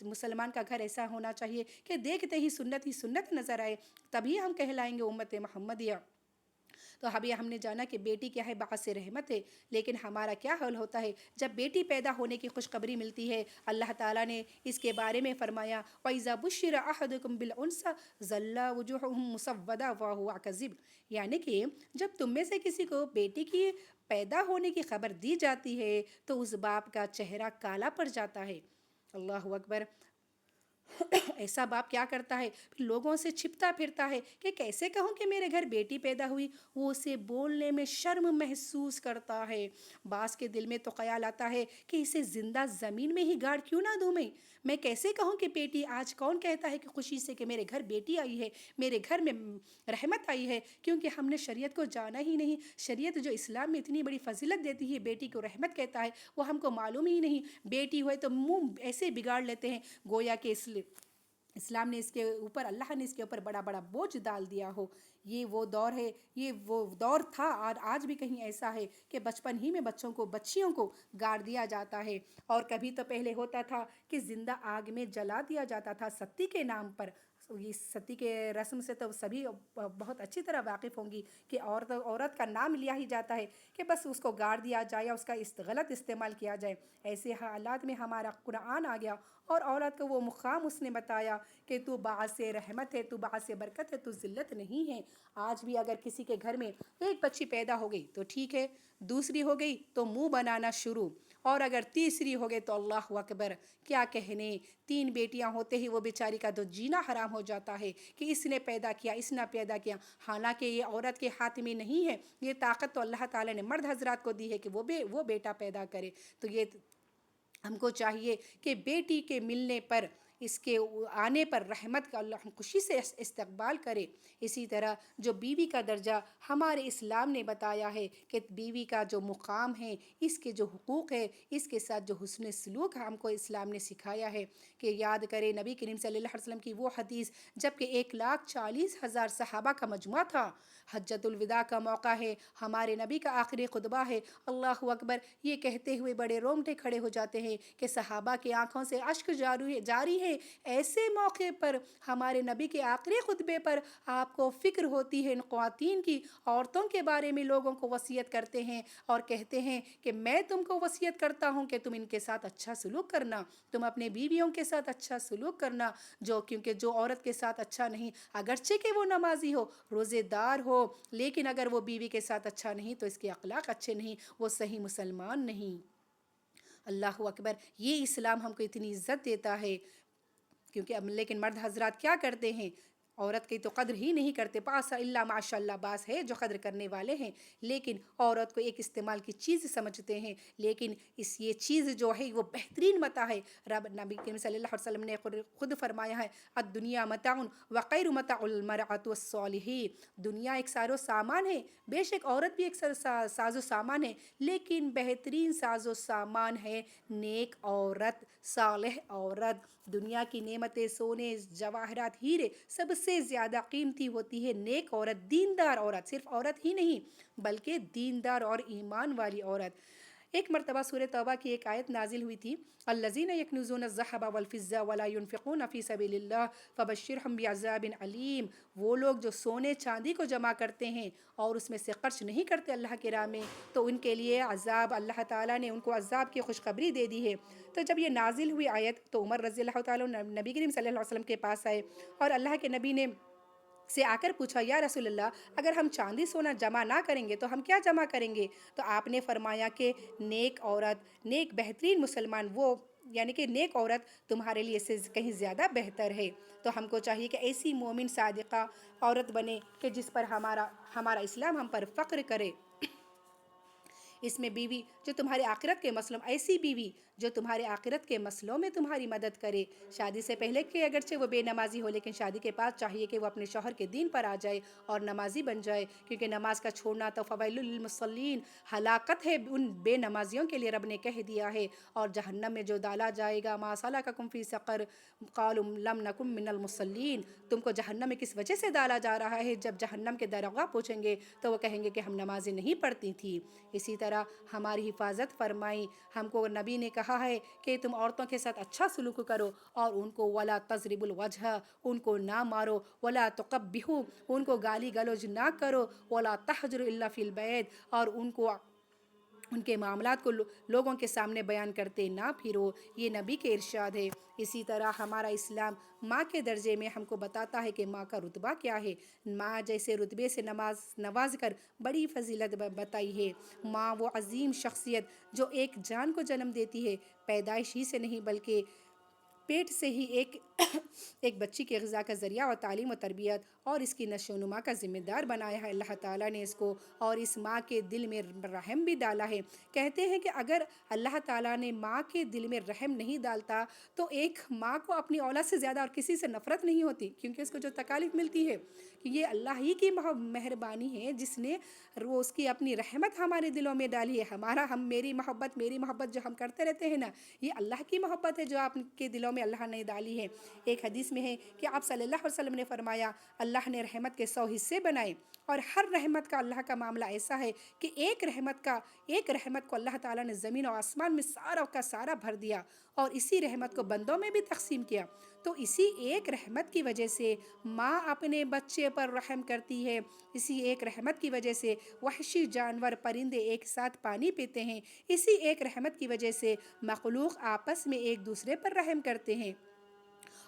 مسلمان کا گھر ایسا ہونا چاہیے کہ دیکھتے ہی سنت نظر آئے، تبھی ہم کہلائیں گے امت محمدیہ۔ تو ابھی ہم نے جانا کہ بیٹی کیا ہے، باعث رحمت ہے، لیکن ہمارا کیا حال ہوتا ہے جب بیٹی پیدا ہونے کی خوشخبری ملتی ہے؟ اللہ تعالیٰ نے اس کے بارے میں فرمایا وَإِذَا بُشِّرَ أَحَدُكُم بِالْأُنثىٰ ظَلَّ وُجُوهُهُم مُّسَوَّدَةً وَهُوَ كَظِيمٌ، یعنی کہ جب تم میں سے کسی کو بیٹی کی پیدا ہونے کی خبر دی جاتی ہے تو اس باپ کا چہرہ کالا پڑ جاتا ہے۔ اللہ اکبر۔ ایسا باپ کیا کرتا ہے؟ لوگوں سے چھپتا پھرتا ہے کہ کیسے کہوں کہ میرے گھر بیٹی پیدا ہوئی، وہ اسے بولنے میں شرم محسوس کرتا ہے۔ بعض کے دل میں تو خیال آتا ہے کہ اسے زندہ زمین میں ہی گاڑ کیوں نہ دوں میں کیسے کہوں کہ بیٹی، آج کون کہتا ہے کہ خوشی سے کہ میرے گھر بیٹی آئی ہے، میرے گھر میں رحمت آئی ہے؟ کیونکہ ہم نے شریعت کو جانا ہی نہیں۔ شریعت جو اسلام میں اتنی بڑی فضیلت دیتی ہے، بیٹی کو رحمت کہتا ہے، وہ ہم کو معلوم ہی نہیں۔ بیٹی ہوئے تو منہ ایسے بگاڑ لیتے ہیں گویا کہ اسلام نے اس کے اوپر، اللہ نے اس کے اوپر بڑا بڑا بوجھ ڈال دیا ہو۔ یہ وہ دور ہے، یہ وہ دور تھا، اور آج بھی کہیں ایسا ہے کہ بچپن ہی میں بچیوں کو گاڑ دیا جاتا ہے۔ اور کبھی تو پہلے ہوتا تھا کہ زندہ آگ میں جلا دیا جاتا تھا ستی کے نام پر۔ اس ستی کے رسم سے تو سبھی بہت اچھی طرح واقف ہوں گی کہ عورت کا نام لیا ہی جاتا ہے کہ بس اس کو گاڑ دیا جائے یا اس کا غلط استعمال کیا جائے۔ ایسے حالات میں ہمارا قرآن آ گیا اور عورت کو وہ مقام اس نے بتایا کہ تو باعث رحمت ہے، تو باعث برکت ہے، تو ذلت نہیں ہے۔ آج بھی اگر کسی کے گھر میں ایک بچی پیدا ہو گئی تو ٹھیک ہے، دوسری ہو گئی تو منہ بنانا شروع، اور اگر تیسری ہو گئی تو اللہ اکبر، کیا کہنے۔ 3 بیٹیاں ہوتے ہی وہ بیچاری کا تو جینا حرام ہو جاتا ہے کہ اس نے پیدا کیا، اس نے پیدا کیا۔ حالانکہ یہ عورت کے ہاتھ میں نہیں ہے، یہ طاقت تو اللہ تعالیٰ نے مرد حضرات کو دی ہے کہ وہ بیٹا پیدا کرے۔ تو یہ ہم کو چاہیے کہ بیٹی کے ملنے پر، اس کے آنے پر رحمت کا اللہ خوشی سے استقبال کرے۔ اسی طرح جو بیوی کا درجہ ہمارے اسلام نے بتایا ہے کہ بیوی کا جو مقام ہے، اس کے جو حقوق ہے، اس کے ساتھ جو حسن سلوک ہم کو اسلام نے سکھایا ہے کہ یاد کرے نبی کریم صلی اللہ علیہ وسلم کی وہ حدیث جب کہ 1,40,000 صحابہ کا مجموعہ تھا، حجۃ الوداع کا موقع ہے، ہمارے نبی کا آخری خطبہ ہے، اللہ اکبر، یہ کہتے ہوئے بڑے رونگٹے کھڑے ہو جاتے ہیں کہ صحابہ کی آنکھوں سے اشک جاری ہے۔ ایسے موقع پر ہمارے نبی کے آخری خطبے پر آپ کو فکر ہوتی ہے ان خواتین کی، عورتوں کے بارے میں لوگوں کو وصیت کرتے ہیں اور کہتے ہیں کہ میں تم کو وصیت کرتا ہوں کہ تم ان کے ساتھ اچھا سلوک کرنا، تم اپنے بیویوں کے ساتھ اچھا سلوک کرنا، کیونکہ جو عورت کے ساتھ اچھا نہیں، اگرچہ کہ وہ نمازی ہو، روزے دار ہو، لیکن اگر وہ بیوی کے ساتھ اچھا نہیں تو اس کے اخلاق اچھے نہیں، وہ صحیح مسلمان نہیں۔ اللہ اکبر، یہ اسلام ہم کو اتنی عزت دیتا ہے، کیونکہ لیکن مرد حضرات کیا کرتے ہیں؟ عورت کی تو قدر ہی نہیں کرتے، پاس اللہ ماشاء اللہ باس ہے جو قدر کرنے والے ہیں، لیکن عورت کو ایک استعمال کی چیز سمجھتے ہیں، لیکن یہ چیز جو ہے وہ بہترین متاع ہے۔ رب نبی کریم صلی اللہ علیہ وسلم نے خود فرمایا ہے الدنیا متاع وخیر متاع المرأۃ الصالحہ، دنیا ایک ساز و سامان ہے، بے شک عورت بھی ایک ساز و سامان ہے، لیکن بہترین ساز و سامان ہے نیک عورت، صالح عورت۔ دنیا کی نعمتیں سونے جواہرات ہیرے سب سے زیادہ قیمتی ہوتی ہے نیک عورت، دیندار عورت، صرف عورت ہی نہیں بلکہ دیندار اور ایمان والی عورت۔ ایک مرتبہ سورہ توبہ کی ایک آیت نازل ہوئی تھی الذین یکنزون الذھب والفضہ ولا ينفقون فی سبیل اللہ فبشرہم بعذاب علیم، وہ لوگ جو سونے چاندی کو جمع کرتے ہیں اور اس میں سے خرچ نہیں کرتے اللہ کی راہ میں، تو ان کے لیے عذاب، اللہ تعالیٰ نے ان کو عذاب کی خوشخبری دے دی ہے۔ تو جب یہ نازل ہوئی آیت تو عمر رضی اللہ تعالیٰ نبی کریم صلی اللہ علیہ وسلم کے پاس آئے اور اللہ کے نبی نے سے آ کر پوچھا یا رسول اللہ اگر ہم چاندی سونا جمع نہ کریں گے تو ہم کیا جمع کریں گے؟ تو آپ نے فرمایا کہ نیک عورت، نیک بہترین مسلمان وہ، یعنی کہ نیک عورت تمہارے لیے سے کہیں زیادہ بہتر ہے۔ تو ہم کو چاہیے کہ ایسی مومن صادقہ عورت بنے کہ جس پر ہمارا اسلام ہم پر فخر کرے۔ اس میں بیوی جو تمہارے آخرت کے مسئلوں، ایسی بیوی جو تمہارے آخرت کے مسئلوں میں تمہاری مدد کرے، شادی سے پہلے کہ اگرچہ وہ بے نمازی ہو لیکن شادی کے بعد چاہیے کہ وہ اپنے شوہر کے دین پر آ جائے اور نمازی بن جائے، کیونکہ نماز کا چھوڑنا تو فویل للمصلین، ہلاکت ہے ان بے نمازیوں کے لیے رب نے کہہ دیا ہے۔ اور جہنم میں جو ڈالا جائے گا ما سلککم فی سقر قالوا لم نکن من المصلین، تم کو جہنم میں کس وجہ سے ڈالا جا رہا ہے؟ جب جہنم کے داروغہ پوچھیں گے تو وہ کہیں گے کہ ہم نمازیں نہیں پڑھتی تھیں۔ اسی طرح ہماری حفاظت فرمائی، ہم کو نبی نے کہا ہے کہ تم عورتوں کے ساتھ اچھا سلوک کرو اور ان کو ولا تضرب الوجہ، ان کو نہ مارو، ولا تقبحوا، ان کو گالی گلوج نہ کرو، ولا تحجر الا فی البیت، اور ان کے معاملات کو لوگوں کے سامنے بیان کرتے نہ پھرو، یہ نبی کے ارشاد ہے۔ اسی طرح ہمارا اسلام ماں کے درجے میں ہم کو بتاتا ہے کہ ماں کا رتبہ کیا ہے، ماں جیسے رتبے سے نواز کر بڑی فضیلت بتائی ہے۔ ماں وہ عظیم شخصیت جو ایک جان کو جنم دیتی ہے، پیدائش ہی سے نہیں بلکہ پیٹ سے ہی ایک بچی کے غذا کا ذریعہ اور تعلیم و تربیت اور اس کی نشو و نما کا ذمہ دار بنایا ہے اللہ تعالیٰ نے اس کو، اور اس ماں کے دل میں رحم بھی ڈالا ہے۔ کہتے ہیں کہ اگر اللہ تعالیٰ نے ماں کے دل میں رحم نہیں ڈالتا تو ایک ماں کو اپنی اولاد سے زیادہ اور کسی سے نفرت نہیں ہوتی، کیونکہ اس کو جو تکالیف ملتی ہے کہ یہ اللہ ہی کی مہربانی ہے جس نے وہ اس کی اپنی رحمت ہمارے دلوں میں ڈالی ہے۔ میری محبت جو ہم کرتے رہتے ہیں نا، یہ اللہ کی محبت ہے جو آپ کے دلوں میں اللہ نے ڈالی ہے۔ ایک حدیث میں ہے کہ آپ صلی اللہ علیہ وسلم نے فرمایا اللہ نے رحمت کے 100 حصے بنائے، اور ہر رحمت کا اللہ کا معاملہ ایسا ہے کہ ایک رحمت کو اللہ تعالیٰ نے زمین و آسمان میں سارا کا سارا بھر دیا اور اسی رحمت کو بندوں میں بھی تقسیم کیا۔ تو اسی ایک رحمت کی وجہ سے ماں اپنے بچے پر رحم کرتی ہے، اسی ایک رحمت کی وجہ سے وحشی جانور پرندے ایک ساتھ پانی پیتے ہیں، اسی ایک رحمت کی وجہ سے مخلوق آپس میں ایک دوسرے پر رحم کرتے ہیں۔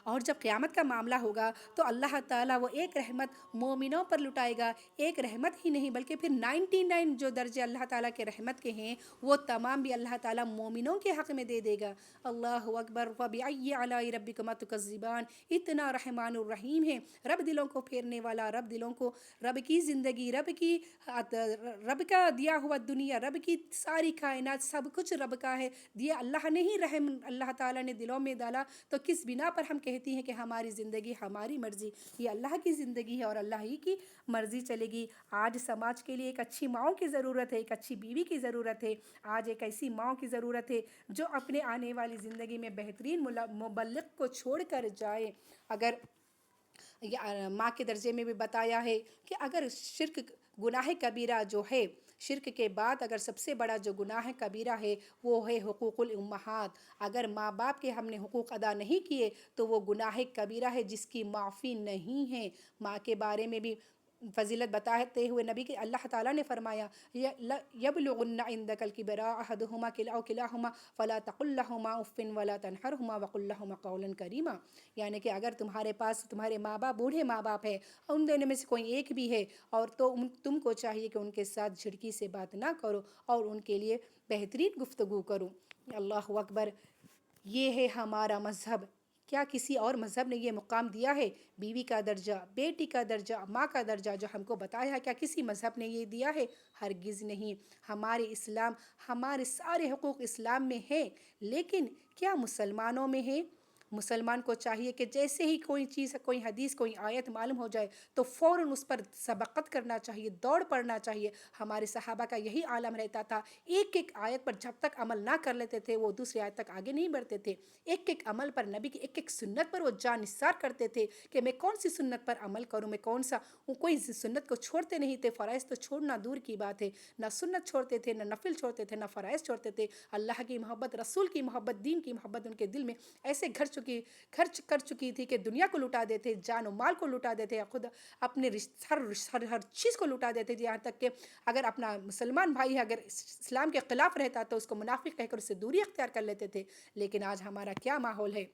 اور جب قیامت کا معاملہ ہوگا تو اللہ تعالیٰ وہ ایک رحمت مومنوں پر لٹائے گا، ایک رحمت ہی نہیں بلکہ پھر 99 جو درجے اللہ تعالیٰ کے رحمت کے ہیں وہ تمام بھی اللہ تعالیٰ مومنوں کے حق میں دے دے گا۔ اللہ اکبر، فبأي آلاء ربكما تكذبان، اتنا رحمان الرحیم ہے، رب دلوں کو پھیرنے والا، رب کی زندگی، رب کا دیا ہوا دنیا، رب کی ساری کائنات، سب کچھ رب کا ہے، دیا اللہ نے ہی رحم اللہ تعالیٰ نے دلوں میں ڈالا، تو کس بنا پر ہم کہتی ہیں کہ ہماری زندگی ہماری مرضی؟ یہ اللہ کی زندگی ہے اور اللہ ہی کی مرضی چلے گی۔ آج سماج کے لیے ایک اچھی ماں کی ضرورت ہے، ایک اچھی بیوی کی ضرورت ہے، آج ایک ایسی ماں کی ضرورت ہے جو اپنے آنے والی زندگی میں بہترین مبلغ کو چھوڑ کر جائے۔ اگر ماں کے درجے میں بھی بتایا ہے کہ اگر گناہ کبیرہ جو ہے، شرک کے بعد اگر سب سے بڑا جو گناہ کبیرہ ہے وہ ہے حقوق الامہات، اگر ماں باپ کے ہم نے حقوق ادا نہیں کیے تو وہ گناہ کبیرہ ہے جس کی معافی نہیں ہے۔ ماں کے بارے میں بھی فضیلت بتاتے ہوئے نبی کے اللہ تعالیٰ نے فرمایا یبلغن عندک الکبر احدہما او کلاہما فلا تقل لہما اف ولا تنہرہما وقل لہما قولا کریما، یعنی کہ اگر تمہارے پاس تمہارے ماں باپ بوڑھے ماں باپ ہیں، ان دونوں میں سے کوئی ایک بھی ہے، اور تو تم کو چاہیے کہ ان کے ساتھ جھڑکی سے بات نہ کرو اور ان کے لیے بہترین گفتگو کرو۔ اللہ اکبر، یہ ہے ہمارا مذہب کیا کسی اور مذہب نے یہ مقام دیا ہے؟ بیوی کا درجہ، بیٹی کا درجہ، ماں کا درجہ جو ہم کو بتایا ہے، کیا کسی مذہب نے یہ دیا ہے؟ ہرگز نہیں۔ ہمارے سارے حقوق اسلام میں ہیں، لیکن کیا مسلمانوں میں ہے؟ مسلمان کو چاہیے کہ جیسے ہی کوئی چیز، کوئی حدیث، کوئی آیت معلوم ہو جائے تو فوراً اس پر سبقت کرنا چاہیے، دوڑ پڑنا چاہیے۔ ہمارے صحابہ کا یہی عالم رہتا تھا، ایک ایک آیت پر جب تک عمل نہ کر لیتے تھے وہ دوسری آیت تک آگے نہیں بڑھتے تھے۔ ایک ایک عمل پر، نبی کی ایک ایک سنت پر وہ جان نثار کرتے تھے کہ میں کون سی سنت پر عمل کروں، میں کون سا، وہ کوئی سنت کو چھوڑتے نہیں تھے۔ فرائض تو چھوڑنا دور کی بات ہے، نہ سنت چھوڑتے تھے، نہ نفل چھوڑتے تھے، نہ فرائض چھوڑتے تھے۔ اللہ کی محبت، رسول کی محبت، دین کی محبت ان کے دل میں ایسے خرچ کر چکی تھی کہ دنیا کو لٹا دیتے، جان و مال کو لٹا دیتے، خود اپنے ہر چیز کو لٹا دیتے، یہاں تک کہ اگر اپنا مسلمان بھائی اگر اسلام کے خلاف رہتا تو اس کو منافق کہہ کر اس سے دوری اختیار کر لیتے تھے۔ لیکن آج ہمارا کیا ماحول ہے؟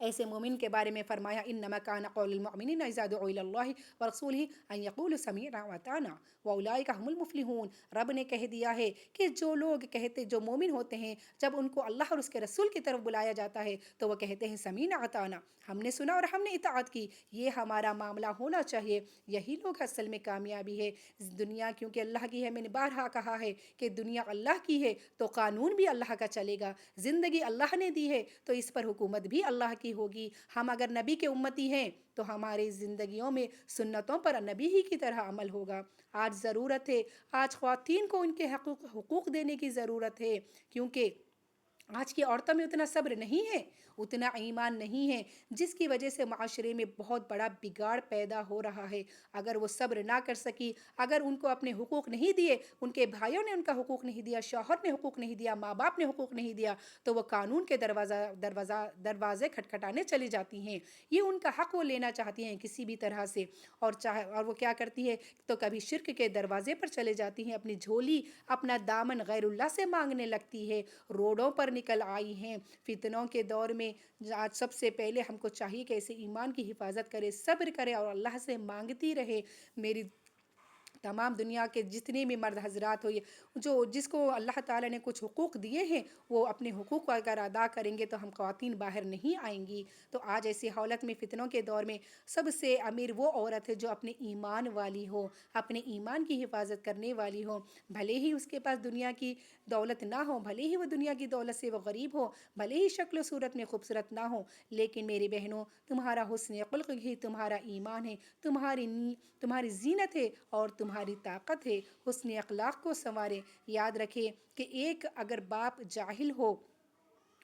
ایسے مومن کے بارے میں فرمایا انما کان قول المؤمنین اذا دعوا الی اللہ ورسولہ ان یقولوا سمعنا واطعنا واولئک هم المفلحون۔ رب نے کہہ دیا ہے کہ جو لوگ کہتے، جو مومن ہوتے ہیں، جب ان کو اللہ اور اس کے رسول کی طرف بلایا جاتا ہے تو وہ کہتے ہیں سمعنا واطعنا، ہم نے سنا اور ہم نے اطاعت کی۔ یہ ہمارا معاملہ ہونا چاہیے، یہی لوگ اصل میں کامیابی ہے۔ دنیا کیونکہ اللہ کی ہے، میں نے بارہا کہا ہے کہ دنیا اللہ کی ہے تو قانون بھی اللہ کا چلے گا۔ زندگی اللہ نے دی ہے تو اس پر حکومت بھی اللہ کی ہوگی۔ ہم اگر نبی کے امتی ہیں تو ہماری زندگیوں میں سنتوں پر نبی ہی کی طرح عمل ہوگا۔ آج ضرورت ہے، آج خواتین کو ان کے حقوق دینے کی ضرورت ہے، کیونکہ آج کی عورتوں میں اتنا صبر نہیں ہے، اتنا ایمان نہیں ہے، جس کی وجہ سے معاشرے میں بہت بڑا بگاڑ پیدا ہو رہا ہے۔ اگر وہ صبر نہ کر سکی، اگر ان کو اپنے حقوق نہیں دیے، ان کے بھائیوں نے ان کا حقوق نہیں دیا، شوہر نے حقوق نہیں دیا، ماں باپ نے حقوق نہیں دیا، تو وہ قانون کے دروازے کھٹکھٹانے چلی جاتی ہیں۔ یہ ان کا حق وہ لینا چاہتی ہیں کسی بھی طرح سے، اور وہ کیا کرتی ہے تو کبھی شرک کے دروازے پر چلے جاتی ہیں، اپنی جھولی، اپنا دامن غیر اللہ سے مانگنے لگتی ہے، روڈوں پر نکل آئی ہیں۔ فتنوں کے دور میں آج سب سے پہلے ہم کو چاہیے کہ ایسے ایمان کی حفاظت کرے، صبر کرے اور اللہ سے مانگتی رہے۔ میری تمام دنیا کے جتنے بھی مرد حضرات ہو، جس کو اللہ تعالیٰ نے کچھ حقوق دیے ہیں، وہ اپنے حقوق کو اگر ادا کریں گے تو ہم خواتین باہر نہیں آئیں گی۔ تو آج ایسی حالت میں، فتنوں کے دور میں، سب سے امیر وہ عورت ہے جو اپنے ایمان والی ہو، اپنے ایمان کی حفاظت کرنے والی ہو۔ بھلے ہی اس کے پاس دنیا کی دولت نہ ہو، بھلے ہی وہ دنیا کی دولت سے وہ غریب ہو، بھلے ہی شکل و صورت میں خوبصورت نہ ہو، لیکن میری بہنوں، تمہارا حسن خلق ہی تمہارا ایمان ہے، تمہاری زینت ہے اور تمہاری طاقت ہے۔ حسن اخلاق کو سنوارے۔ یاد رکھے کہ ایک اگر باپ جاہل ہو،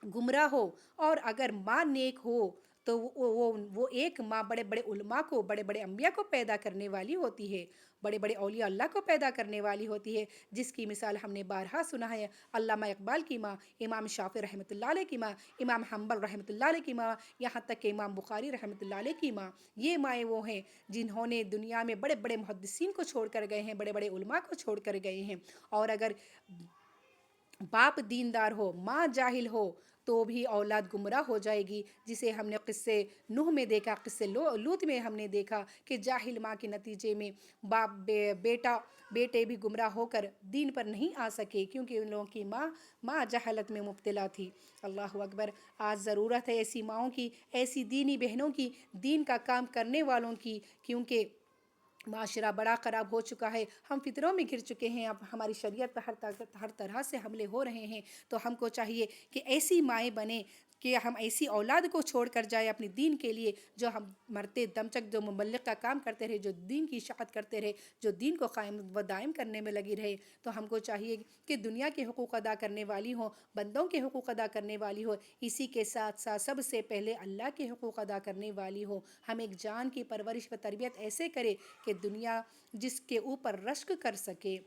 گمراہ ہو، اور اگر ماں نیک ہو تو وہ ایک ماں بڑے بڑے علماء کو، بڑے بڑے انبیاء کو پیدا کرنے والی ہوتی ہے، بڑے بڑے اولیاء اللہ کو پیدا کرنے والی ہوتی ہے، جس کی مثال ہم نے بارہا سنا ہے۔ علامہ اقبال کی ماں، امام شافعی رحمۃ اللہ علیہ کی ماں، امام حنبل رحمۃ اللہ علیہ کی ماں، یہاں تک کہ امام بخاری رحمۃ اللہ علیہ کی ماں، یہ مائیں وہ ہیں جنہوں نے دنیا میں بڑے بڑے محدثین کو چھوڑ کر گئے ہیں، بڑے بڑے علماء کو چھوڑ کر گئے ہیں۔ اور اگر باپ دیندار ہو، ماں جاہل ہو، تو بھی اولاد گمراہ ہو جائے گی، جسے ہم نے قصے نوح میں دیکھا، قصے لوط میں ہم نے دیکھا کہ جاہل ماں کے نتیجے میں بیٹے بھی گمراہ ہو کر دین پر نہیں آ سکے، کیونکہ ان لوگوں کی ماں جہالت میں مبتلا تھی۔ اللہ اکبر۔ آج ضرورت ہے ایسی ماؤں کی، ایسی دینی بہنوں کی، دین کا کام کرنے والوں کی، کیونکہ معاشرہ بڑا خراب ہو چکا ہے، ہم فطروں میں گر چکے ہیں، اب ہماری شریعت پر ہر طرح سے حملے ہو رہے ہیں۔ تو ہم کو چاہیے کہ ایسی مائیں بنیں کہ ہم ایسی اولاد کو چھوڑ کر جائیں اپنے دین کے لیے، جو ہم مرتے دم تک جو مبلغ کا کام کرتے رہے، جو دین کی اشاعت کرتے رہے، جو دین کو قائم و دائم کرنے میں لگی رہے۔ تو ہم کو چاہیے کہ دنیا کے حقوق ادا کرنے والی ہو، بندوں کے حقوق ادا کرنے والی ہو، اسی کے ساتھ ساتھ سب سے پہلے اللہ کے حقوق ادا کرنے والی ہو۔ ہم ایک جان کی پرورش و تربیت ایسے کرے کہ دنیا جس کے اوپر رشک کر سکے۔